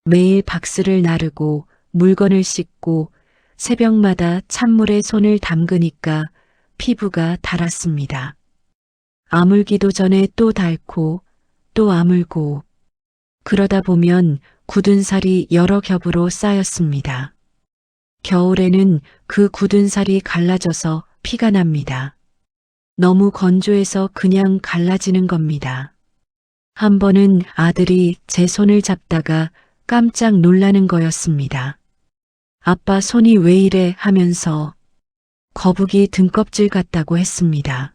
매일 박스를 나르고 물건을 씻고 새벽마다 찬물에 손을 담그니까 피부가 닳았습니다. 아물기도 전에 또 닳고 또 아물고 그러다 보면 굳은 살이 여러 겹으로 쌓였습니다. 겨울에는 그 굳은 살이 갈라져서 피가 납니다. 너무 건조해서 그냥 갈라지는 겁니다. 한 번은 아들이 제 손을 잡다가 깜짝 놀라는 거였습니다. 아빠 손이 왜 이래 하면서 거북이 등껍질 같다고 했습니다.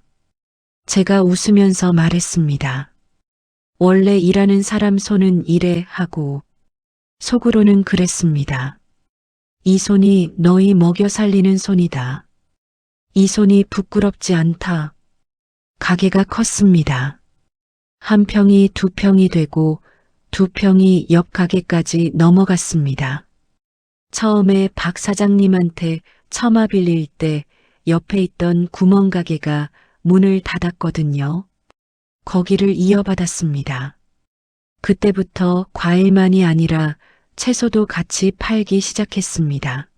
제가 웃으면서 말했습니다. 원래 일하는 사람 손은 이래 하고 속으로는 그랬습니다. 이 손이 너희 먹여 살리는 손이다. 이 손이 부끄럽지 않다. 가게가 컸습니다. 한 평이 2평이 되고 2평이 옆 가게까지 넘어갔습니다. 처음에 박 사장님한테 처마 빌릴 때 옆에 있던 구멍가게가 문을 닫았거든요. 거기를 이어받았습니다. 그때부터 과일만이 아니라 채소도 같이 팔기 시작했습니다.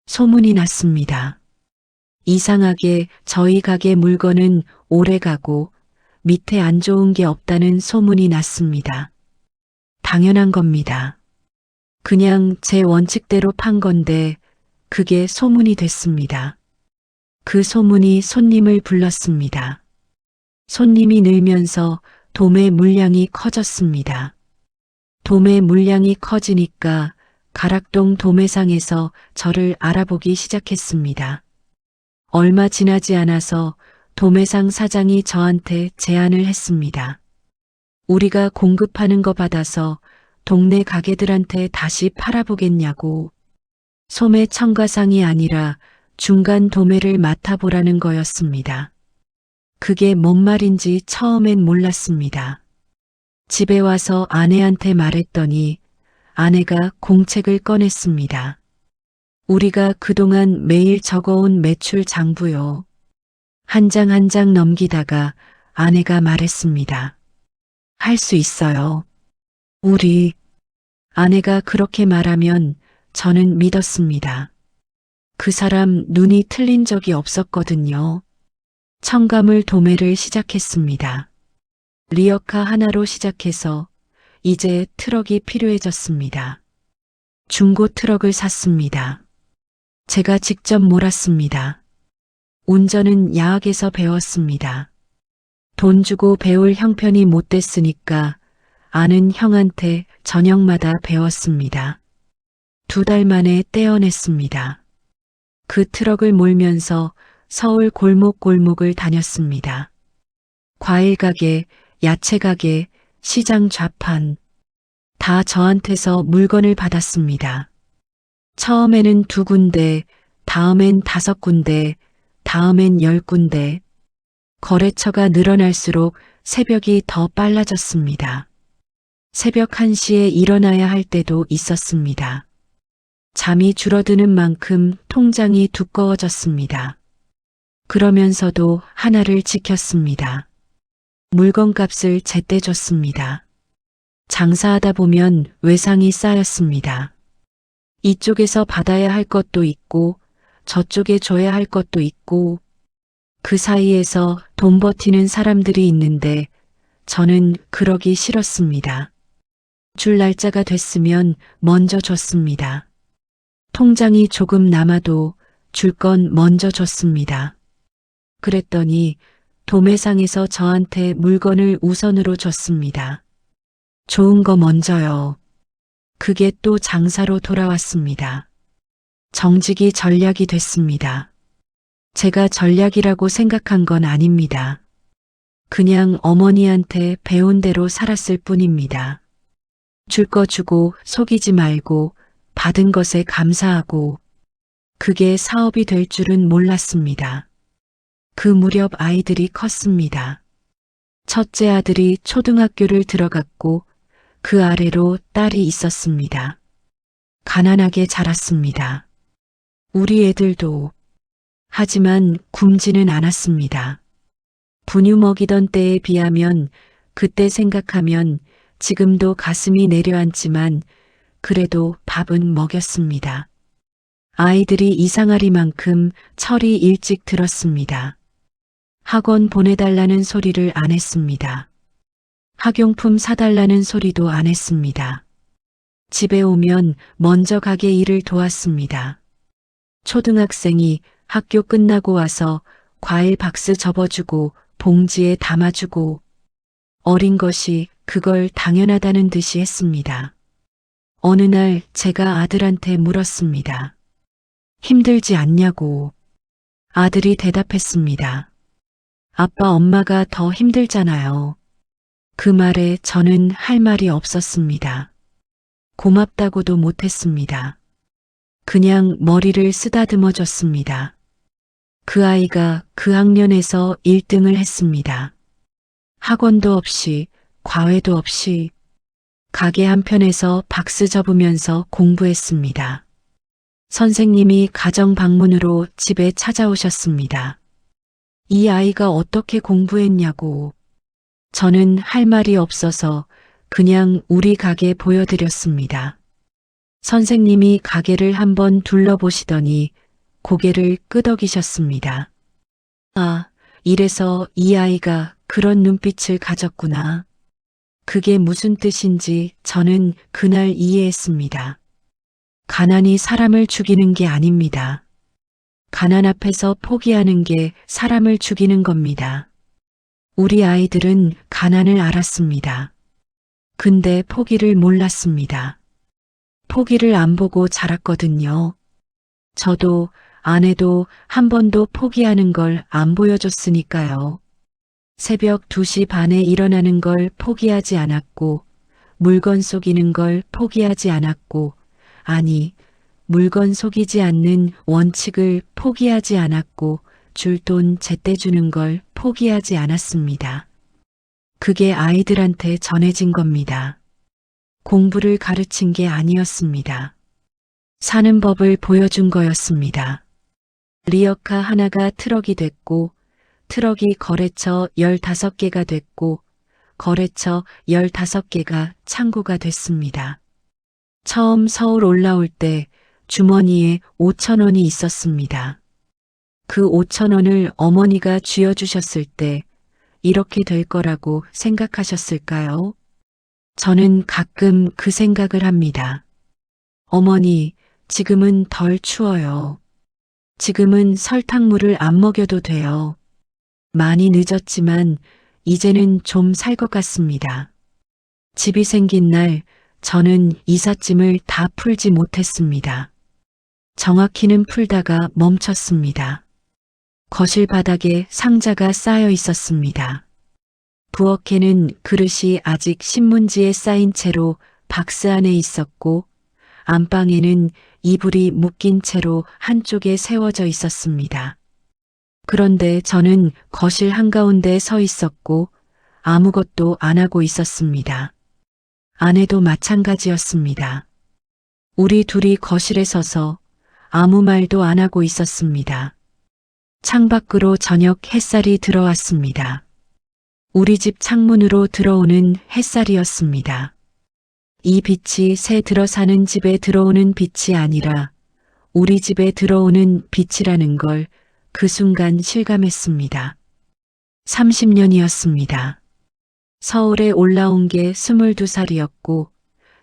소문이 났습니다. 이상하게 저희 가게 물건은 오래가고 밑에 안 좋은 게 없다는 소문이 났습니다. 당연한 겁니다. 그냥 제 원칙대로 판 건데 그게 소문이 됐습니다. 그 소문이 손님을 불렀습니다. 손님이 늘면서 돔의 물량이 커졌습니다. 돔의 물량이 커지니까 가락동 도매상에서 저를 알아보기 시작했습니다. 얼마 지나지 않아서 도매상 사장이 저한테 제안을 했습니다. 우리가 공급하는 거 받아서 동네 가게들한테 다시 팔아보겠냐고. 소매 첨가상이 아니라 중간 도매를 맡아보라는 거였습니다. 그게 뭔 말인지 처음엔 몰랐습니다. 집에 와서 아내한테 말했더니 아내가 공책을 꺼냈습니다. 우리가 그동안 매일 적어온 매출 장부요. 한 장 한 장 넘기다가 아내가 말했습니다. 할 수 있어요. 우리. 아내가 그렇게 말하면 저는 믿었습니다. 그 사람 눈이 틀린 적이 없었거든요. 첨가물 도매를 시작했습니다. 리어카 하나로 시작해서 이제 트럭이 필요해졌습니다. 중고 트럭을 샀습니다. 제가 직접 몰았습니다. 운전은 야학에서 배웠습니다. 돈 주고 배울 형편이 못 됐으니까 아는 형한테 저녁마다 배웠습니다. 2달 만에 떼어냈습니다. 그 트럭을 몰면서 서울 골목골목을 다녔습니다. 과일 가게, 야채 가게, 시장 좌판 다 저한테서 물건을 받았습니다. 처음에는 2군데, 다음엔 5군데, 다음엔 10군데. 거래처가 늘어날수록 새벽이 더 빨라졌습니다. 새벽 1시에 일어나야 할 때도 있었습니다. 잠이 줄어드는 만큼 통장이 두꺼워졌습니다. 그러면서도 하나를 지켰습니다. 물건값을 제때 줬습니다. 장사하다 보면 외상이 쌓였습니다. 이쪽에서 받아야 할 것도 있고 저쪽에 줘야 할 것도 있고 그 사이에서 돈 버티는 사람들이 있는데 저는 그러기 싫었습니다. 줄 날짜가 됐으면 먼저 줬습니다. 통장이 조금 남아도 줄 건 먼저 줬습니다. 그랬더니 도매상에서 저한테 물건을 우선으로 줬습니다. 좋은 거 먼저요. 그게 또 장사로 돌아왔습니다. 정직이 전략이 됐습니다. 제가 전략이라고 생각한 건 아닙니다. 그냥 어머니한테 배운 대로 살았을 뿐입니다. 줄 거 주고 속이지 말고 받은 것에 감사하고 그게 사업이 될 줄은 몰랐습니다. 그 무렵 아이들이 컸습니다. 첫째 아들이 초등학교를 들어갔고 그 아래로 딸이 있었습니다. 가난하게 자랐습니다. 우리 애들도. 하지만 굶지는 않았습니다. 분유 먹이던 때에 비하면 그때 생각하면 지금도 가슴이 내려앉지만 그래도 밥은 먹였습니다. 아이들이 이상하리만큼 철이 일찍 들었습니다. 학원 보내달라는 소리를 안 했습니다. 학용품 사달라는 소리도 안 했습니다. 집에 오면 먼저 가게 일을 도왔습니다. 초등학생이 학교 끝나고 와서 과일 박스 접어주고 봉지에 담아주고 어린 것이 그걸 당연하다는 듯이 했습니다. 어느 날 제가 아들한테 물었습니다. 힘들지 않냐고. 아들이 대답했습니다. 아빠 엄마가 더 힘들잖아요. 그 말에 저는 할 말이 없었습니다. 고맙다고도 못했습니다. 그냥 머리를 쓰다듬어 줬습니다. 그 아이가 그 학년에서 1등을 했습니다. 학원도 없이 과외도 없이 가게 한편에서 박스 접으면서 공부했습니다. 선생님이 가정 방문으로 집에 찾아오셨습니다. 이 아이가 어떻게 공부했냐고. 저는 할 말이 없어서 그냥 우리 가게 보여드렸습니다. 선생님이 가게를 한번 둘러보시더니 고개를 끄덕이셨습니다. 아, 이래서 이 아이가 그런 눈빛을 가졌구나. 그게 무슨 뜻인지 저는 그날 이해했습니다. 가난이 사람을 죽이는 게 아닙니다. 가난 앞에서 포기하는 게 사람을 죽이는 겁니다. 우리 아이들은 가난을 알았습니다. 근데 포기를 몰랐습니다. 포기를 안 보고 자랐거든요. 저도 아내도 한 번도 포기하는 걸 안 보여줬으니까요. 새벽 2시 반에 일어나는 걸 포기하지 않았고, 물건 속이는 걸 포기하지 않았고, 아니, 물건 속이지 않는 원칙을 포기하지 않았고, 줄 돈 제때 주는 걸 포기하지 않았습니다. 그게 아이들한테 전해진 겁니다. 공부를 가르친 게 아니었습니다. 사는 법을 보여준 거였습니다. 리어카 하나가 트럭이 됐고, 트럭이 거래처 15개가 됐고, 거래처 15개가 창고가 됐습니다. 처음 서울 올라올 때 주머니에 5,000원이 있었습니다. 그 5,000원을 어머니가 쥐어주셨을 때 이렇게 될 거라고 생각하셨을까요? 저는 가끔 그 생각을 합니다. 어머니, 지금은 덜 추워요. 지금은 설탕물을 안 먹여도 돼요. 많이 늦었지만 이제는 좀 살 것 같습니다. 집이 생긴 날 저는 이삿짐을 다 풀지 못했습니다. 정확히는 풀다가 멈췄습니다. 거실 바닥에 상자가 쌓여 있었습니다. 부엌에는 그릇이 아직 신문지에 쌓인 채로 박스 안에 있었고, 안방에는 이불이 묶인 채로 한쪽에 세워져 있었습니다. 그런데 저는 거실 한가운데 서 있었고 아무것도 안 하고 있었습니다. 아내도 마찬가지였습니다. 우리 둘이 거실에 서서 아무 말도 안 하고 있었습니다. 창밖으로 저녁 햇살이 들어왔습니다. 우리 집 창문으로 들어오는 햇살이었습니다. 이 빛이 새 들어 사는 집에 들어오는 빛이 아니라 우리 집에 들어오는 빛이라는 걸 그 순간 실감했습니다. 30년이었습니다. 서울에 올라온 게 22살이었고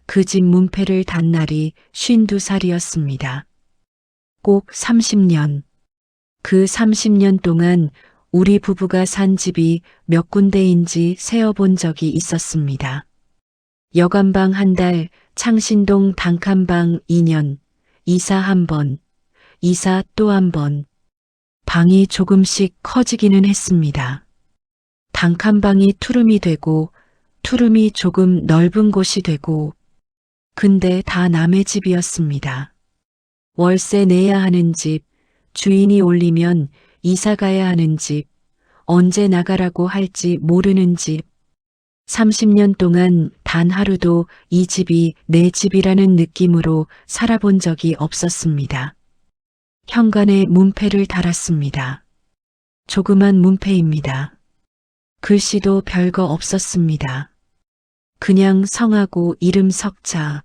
그 집 문패를 단 날이 52살이었습니다. 꼭 30년. 그 30년 동안 우리 부부가 산 집이 몇 군데인지 세어본 적이 있었습니다. 여관방 1달, 창신동 단칸방 2년, 이사 1번, 이사 또 1번. 방이 조금씩 커지기는 했습니다. 단칸방이 투룸이 되고 투룸이 조금 넓은 곳이 되고 근데 다 남의 집이었습니다. 월세 내야 하는 집, 주인이 올리면 이사 가야 하는 집, 언제 나가라고 할지 모르는 집. 30년 동안 단 하루도 이 집이 내 집이라는 느낌으로 살아본 적이 없었습니다. 현관에 문패를 달았습니다. 조그만 문패입니다. 글씨도 별거 없었습니다. 그냥 성하고 이름 석자.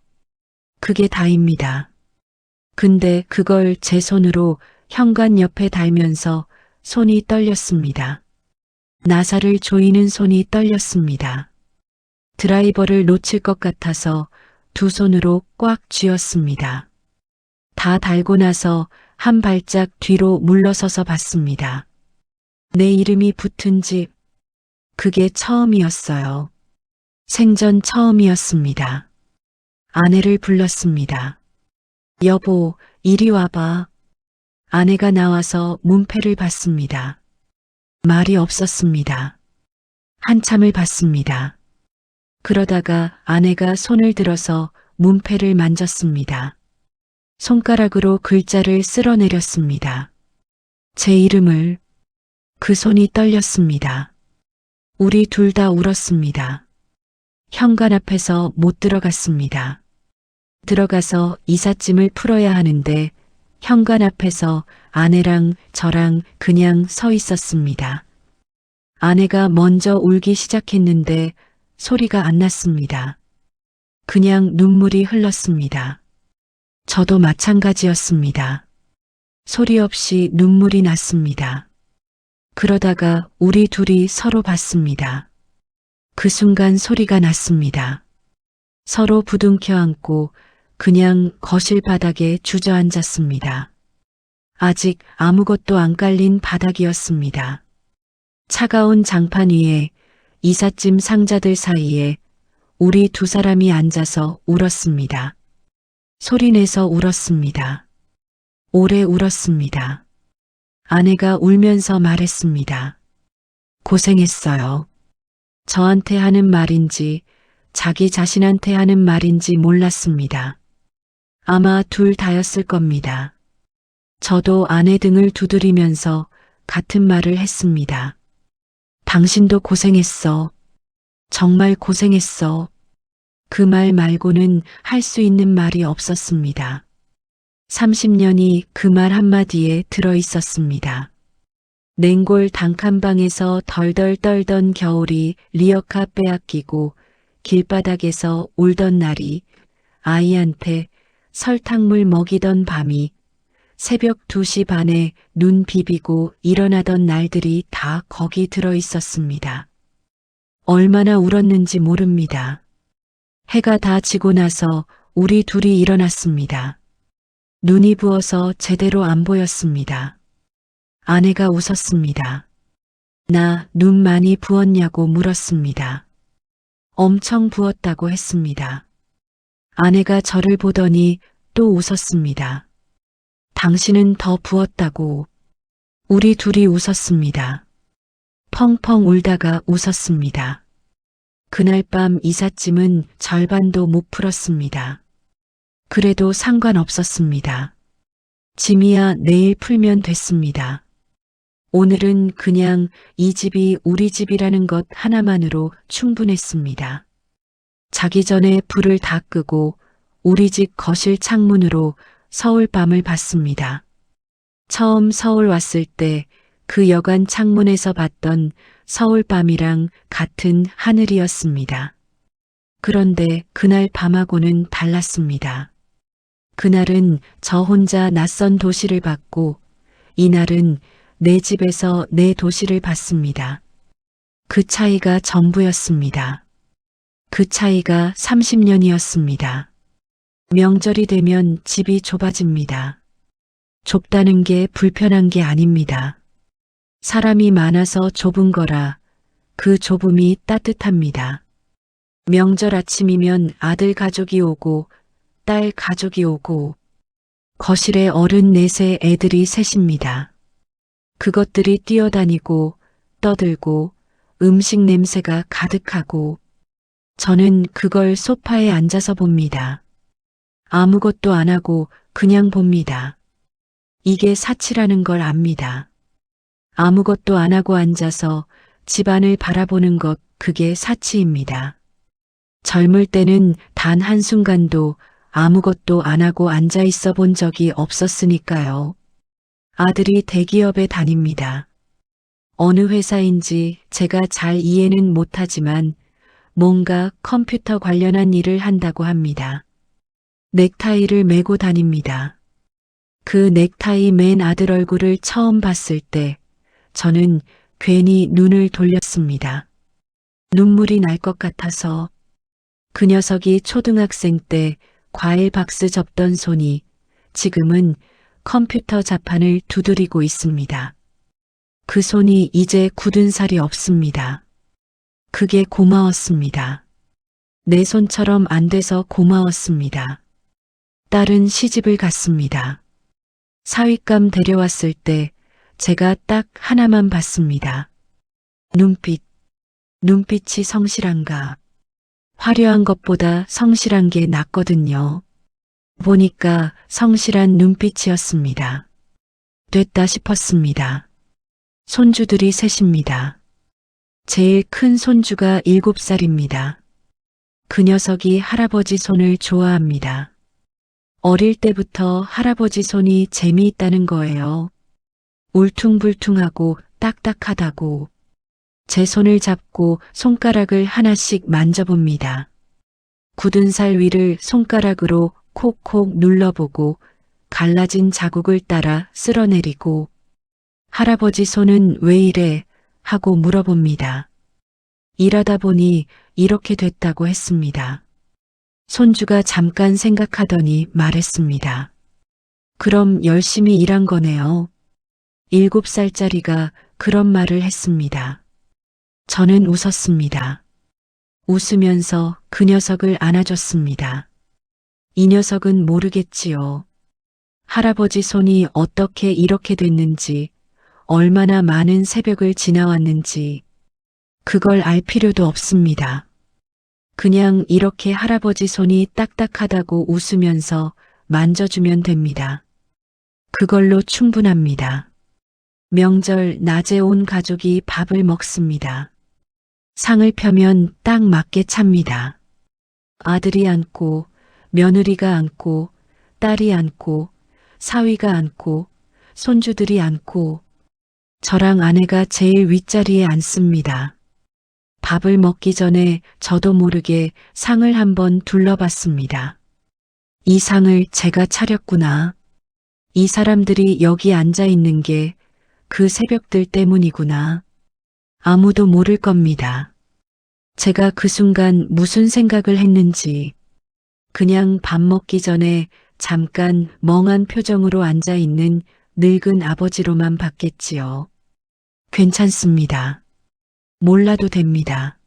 그게 다입니다. 근데 그걸 제 손으로 현관 옆에 달면서 손이 떨렸습니다. 나사를 조이는 손이 떨렸습니다. 드라이버를 놓칠 것 같아서 두 손으로 꽉 쥐었습니다. 다 달고 나서 한 발짝 뒤로 물러서서 봤습니다. 내 이름이 붙은 집. 그게 처음이었어요. 생전 처음이었습니다. 아내를 불렀습니다. 여보, 이리 와봐. 아내가 나와서 문패를 봤습니다. 말이 없었습니다. 한참을 봤습니다. 그러다가 아내가 손을 들어서 문패를 만졌습니다. 손가락으로 글자를 쓸어내렸습니다. 제 이름을. 그 손이 떨렸습니다. 우리 둘 다 울었습니다. 현관 앞에서 못 들어갔습니다. 들어가서 이삿짐을 풀어야 하는데 현관 앞에서 아내랑 저랑 그냥 서 있었습니다. 아내가 먼저 울기 시작했는데 소리가 안 났습니다. 그냥 눈물이 흘렀습니다. 저도 마찬가지였습니다. 소리 없이 눈물이 났습니다. 그러다가 우리 둘이 서로 봤습니다. 그 순간 소리가 났습니다. 서로 부둥켜 안고 그냥 거실 바닥에 주저앉았습니다. 아직 아무것도 안 깔린 바닥이었습니다. 차가운 장판 위에 이삿짐 상자들 사이에 우리 두 사람이 앉아서 울었습니다. 소리내서 울었습니다. 오래 울었습니다. 아내가 울면서 말했습니다. 고생했어요. 저한테 하는 말인지 자기 자신한테 하는 말인지 몰랐습니다. 아마 둘 다였을 겁니다. 저도 아내 등을 두드리면서 같은 말을 했습니다. 당신도 고생했어. 정말 고생했어. 그 말 말고는 할 수 있는 말이 없었습니다. 30년이 그 말 한마디에 들어 있었습니다. 냉골 단칸방에서 덜덜 떨던 겨울이 리어카 빼앗기고 길바닥에서 울던 날이 아이한테 설탕물 먹이던 밤이 새벽 2시 반에 눈 비비고 일어나던 날들이 다 거기 들어 있었습니다. 얼마나 울었는지 모릅니다. 해가 다 지고 나서 우리 둘이 일어났습니다. 눈이 부어서 제대로 안 보였습니다. 아내가 웃었습니다. 나 눈 많이 부었냐고 물었습니다. 엄청 부었다고 했습니다. 아내가 저를 보더니 또 웃었습니다. 당신은 더 부었다고. 우리 둘이 웃었습니다. 펑펑 울다가 웃었습니다. 그날 밤 이삿짐은 절반도 못 풀었습니다. 그래도 상관없었습니다. 짐이야 내일 풀면 됐습니다. 오늘은 그냥 이 집이 우리 집이라는 것 하나만으로 충분했습니다. 자기 전에 불을 다 끄고 우리 집 거실 창문으로 서울 밤을 봤습니다. 처음 서울 왔을 때 그 여관 창문에서 봤던 서울 밤이랑 같은 하늘이었습니다. 그런데 그날 밤하고는 달랐습니다. 그날은 저 혼자 낯선 도시를 봤고 이날은 내 집에서 내 도시를 봤습니다. 그 차이가 전부였습니다. 그 차이가 30년이었습니다. 명절이 되면 집이 좁아집니다. 좁다는 게 불편한 게 아닙니다. 사람이 많아서 좁은 거라 그 좁음이 따뜻합니다. 명절 아침이면 아들 가족이 오고 딸 가족이 오고 거실에 어른 넷의 애들이 셋입니다. 그것들이 뛰어다니고 떠들고 음식 냄새가 가득하고 저는 그걸 소파에 앉아서 봅니다. 아무것도 안 하고 그냥 봅니다. 이게 사치라는 걸 압니다. 아무것도 안 하고 앉아서 집안을 바라보는 것 그게 사치입니다. 젊을 때는 단 한순간도 아무것도 안 하고 앉아 있어 본 적이 없었으니까요. 아들이 대기업에 다닙니다. 어느 회사인지 제가 잘 이해는 못하지만 뭔가 컴퓨터 관련한 일을 한다고 합니다. 넥타이를 메고 다닙니다. 그 넥타이 맨 아들 얼굴을 처음 봤을 때 저는 괜히 눈을 돌렸습니다. 눈물이 날 것 같아서. 그 녀석이 초등학생 때 과일 박스 접던 손이 지금은 컴퓨터 자판을 두드리고 있습니다. 그 손이 이제 굳은 살이 없습니다. 그게 고마웠습니다. 내 손처럼 안 돼서 고마웠습니다. 딸은 시집을 갔습니다. 사윗감 데려왔을 때 제가 딱 하나만 봤습니다. 눈빛이 성실한가. 화려한 것보다 성실한 게 낫거든요. 보니까 성실한 눈빛이었습니다. 됐다 싶었습니다. 손주들이 셋입니다. 제일 큰 손주가 7살입니다. 그 녀석이 할아버지 손을 좋아합니다. 어릴 때부터 할아버지 손이 재미있다는 거예요. 울퉁불퉁하고 딱딱하다고. 제 손을 잡고 손가락을 하나씩 만져봅니다. 굳은 살 위를 손가락으로 콕콕 눌러보고 갈라진 자국을 따라 쓸어내리고 할아버지 손은 왜 이래 하고 물어봅니다. 일하다 보니 이렇게 됐다고 했습니다. 손주가 잠깐 생각하더니 말했습니다. 그럼 열심히 일한 거네요. 7살짜리가 그런 말을 했습니다. 저는 웃었습니다. 웃으면서 그 녀석을 안아줬습니다. 이 녀석은 모르겠지요. 할아버지 손이 어떻게 이렇게 됐는지, 얼마나 많은 새벽을 지나왔는지, 그걸 알 필요도 없습니다. 그냥 이렇게 할아버지 손이 딱딱하다고 웃으면서 만져주면 됩니다. 그걸로 충분합니다. 명절 낮에 온 가족이 밥을 먹습니다. 상을 펴면 딱 맞게 찹니다. 아들이 앉고, 며느리가 앉고, 딸이 앉고, 사위가 앉고, 손주들이 앉고, 저랑 아내가 제일 윗자리에 앉습니다. 밥을 먹기 전에 저도 모르게 상을 한번 둘러봤습니다. 이 상을 제가 차렸구나. 이 사람들이 여기 앉아 있는 게 그 새벽들 때문이구나. 아무도 모를 겁니다. 제가 그 순간 무슨 생각을 했는지, 그냥 밥 먹기 전에 잠깐 멍한 표정으로 앉아 있는 늙은 아버지로만 봤겠지요. 괜찮습니다. 몰라도 됩니다.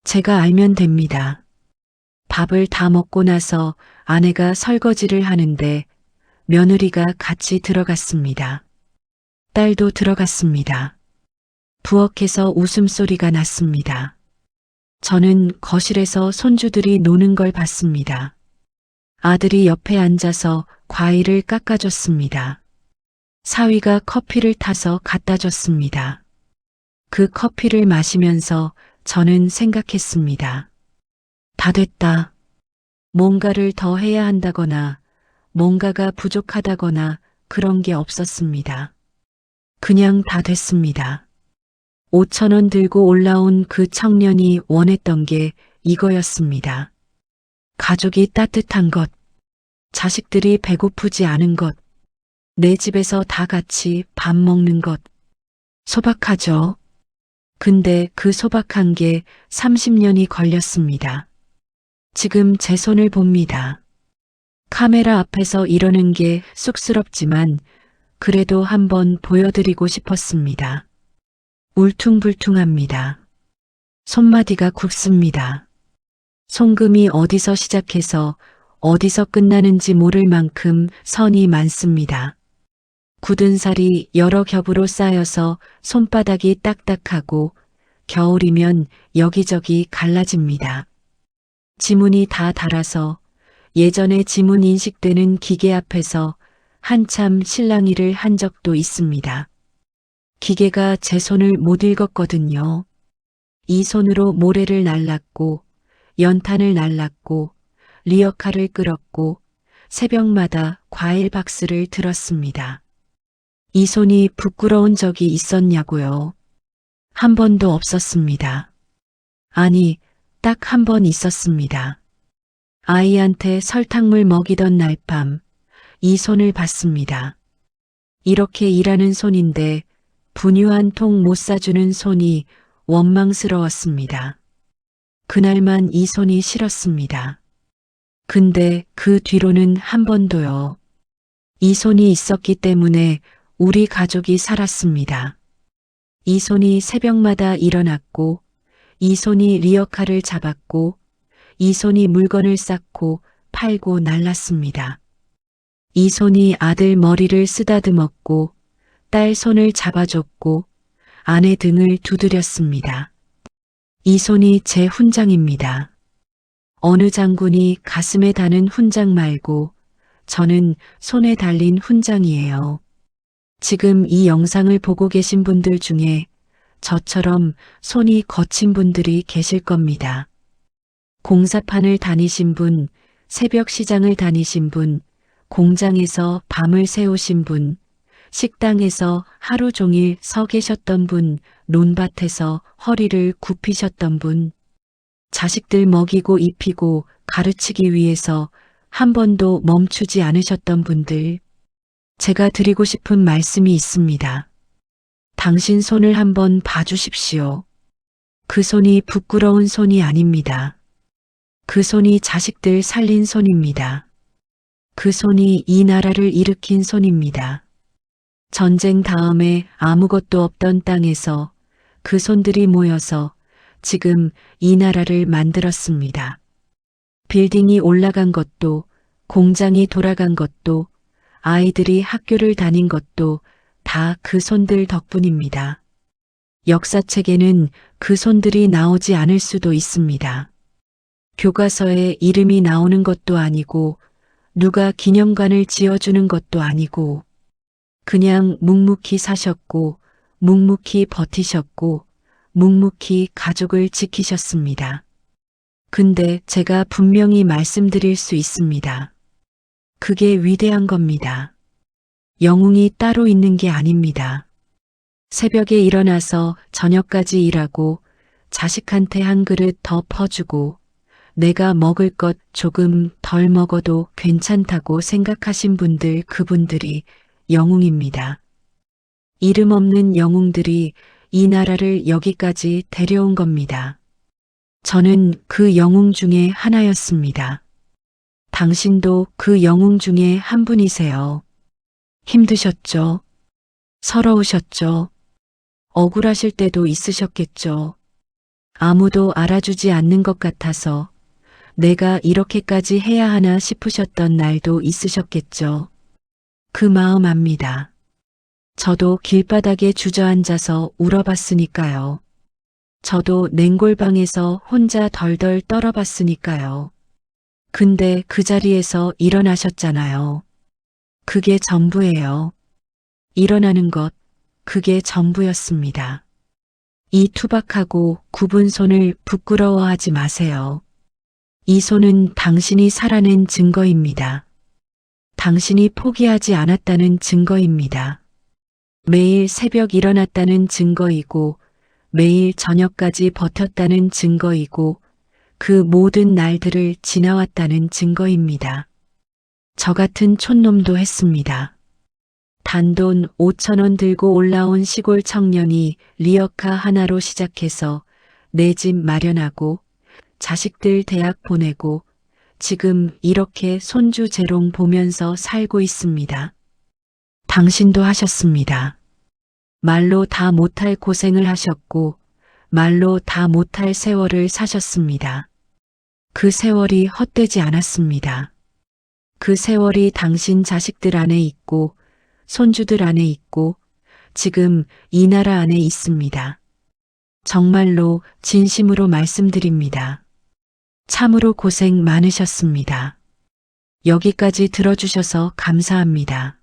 제가 알면 됩니다. 밥을 다 먹고 나서 아내가 설거지를 하는데 며느리가 같이 들어갔습니다. 딸도 들어갔습니다. 부엌에서 웃음소리가 났습니다. 저는 거실에서 손주들이 노는 걸 봤습니다. 아들이 옆에 앉아서 과일을 깎아줬습니다. 사위가 커피를 타서 갖다 줬습니다. 그 커피를 마시면서 저는 생각했습니다. 다 됐다. 뭔가를 더 해야 한다거나 뭔가가 부족하다거나 그런 게 없었습니다. 그냥 다 됐습니다. 5,000원 들고 올라온 그 청년이 원했던 게 이거였습니다. 가족이 따뜻한 것, 자식들이 배고프지 않은 것, 내 집에서 다 같이 밥 먹는 것. 소박하죠? 근데 그 소박한 게 30년이 걸렸습니다. 지금 제 손을 봅니다. 카메라 앞에서 이러는 게 쑥스럽지만 그래도 한번 보여드리고 싶었습니다. 울퉁불퉁합니다. 손마디가 굵습니다. 손금이 어디서 시작해서 어디서 끝나는지 모를 만큼 선이 많습니다. 굳은 살이 여러 겹으로 쌓여서 손바닥이 딱딱하고 겨울이면 여기저기 갈라집니다. 지문이 다 닳아서 예전에 지문 인식되는 기계 앞에서 한참 실랑이를 한 적도 있습니다. 기계가 제 손을 못 읽었거든요. 이 손으로 모래를 날랐고 연탄을 날랐고 리어카를 끌었고 새벽마다 과일 박스를 들었습니다. 이 손이 부끄러운 적이 있었냐고요? 한 번도 없었습니다. 아니, 딱 한 번 있었습니다. 아이한테 설탕물 먹이던 날 밤, 이 손을 봤습니다. 이렇게 일하는 손인데 분유 한 통 못 사주는 손이 원망스러웠습니다. 그날만 이 손이 싫었습니다. 근데 그 뒤로는 한 번도요. 이 손이 있었기 때문에 우리 가족이 살았습니다. 이 손이 새벽마다 일어났고, 이 손이 리어카를 잡았고, 이 손이 물건을 쌓고 팔고 날랐습니다. 이 손이 아들 머리를 쓰다듬었고, 딸 손을 잡아줬고, 아내 등을 두드렸습니다. 이 손이 제 훈장입니다. 어느 장군이 가슴에 다는 훈장 말고 저는 손에 달린 훈장이에요. 지금 이 영상을 보고 계신 분들 중에 저처럼 손이 거친 분들이 계실 겁니다. 공사판을 다니신 분, 새벽 시장을 다니신 분, 공장에서 밤을 새우신 분, 식당에서 하루 종일 서 계셨던 분, 논밭에서 허리를 굽히셨던 분, 자식들 먹이고 입히고 가르치기 위해서 한 번도 멈추지 않으셨던 분들, 제가 드리고 싶은 말씀이 있습니다. 당신 손을 한번 봐주십시오. 그 손이 부끄러운 손이 아닙니다. 그 손이 자식들 살린 손입니다. 그 손이 이 나라를 일으킨 손입니다. 전쟁 다음에 아무것도 없던 땅에서 그 손들이 모여서 지금 이 나라를 만들었습니다. 빌딩이 올라간 것도, 공장이 돌아간 것도, 아이들이 학교를 다닌 것도 다 그 손들 덕분입니다. 역사책에는 그 손들이 나오지 않을 수도 있습니다. 교과서에 이름이 나오는 것도 아니고, 누가 기념관을 지어주는 것도 아니고, 그냥 묵묵히 사셨고, 묵묵히 버티셨고, 묵묵히 가족을 지키셨습니다. 근데 제가 분명히 말씀드릴 수 있습니다. 그게 위대한 겁니다. 영웅이 따로 있는 게 아닙니다. 새벽에 일어나서 저녁까지 일하고 자식한테 한 그릇 더 퍼주고 내가 먹을 것 조금 덜 먹어도 괜찮다고 생각하신 분들, 그분들이 영웅입니다. 이름 없는 영웅들이 이 나라를 여기까지 데려온 겁니다. 저는 그 영웅 중에 하나였습니다. 당신도 그 영웅 중에 한 분이세요. 힘드셨죠? 서러우셨죠? 억울하실 때도 있으셨겠죠? 아무도 알아주지 않는 것 같아서 내가 이렇게까지 해야 하나 싶으셨던 날도 있으셨겠죠? 그 마음 압니다. 저도 길바닥에 주저앉아서 울어봤으니까요. 저도 냉골방에서 혼자 덜덜 떨어봤으니까요. 근데 그 자리에서 일어나셨잖아요. 그게 전부예요. 일어나는 것, 그게 전부였습니다. 이 투박하고 굽은 손을 부끄러워하지 마세요. 이 손은 당신이 살아낸 증거입니다. 당신이 포기하지 않았다는 증거입니다. 매일 새벽 일어났다는 증거이고 매일 저녁까지 버텼다는 증거이고 그 모든 날들을 지나왔다는 증거입니다. 저 같은 촌놈도 했습니다. 단돈 5,000원 들고 올라온 시골 청년이 리어카 하나로 시작해서 내 집 마련하고 자식들 대학 보내고 지금 이렇게 손주 재롱 보면서 살고 있습니다. 당신도 하셨습니다. 말로 다 못할 고생을 하셨고 말로 다 못할 세월을 사셨습니다. 그 세월이 헛되지 않았습니다. 그 세월이 당신 자식들 안에 있고 손주들 안에 있고 지금 이 나라 안에 있습니다. 정말로 진심으로 말씀드립니다. 참으로 고생 많으셨습니다. 여기까지 들어주셔서 감사합니다.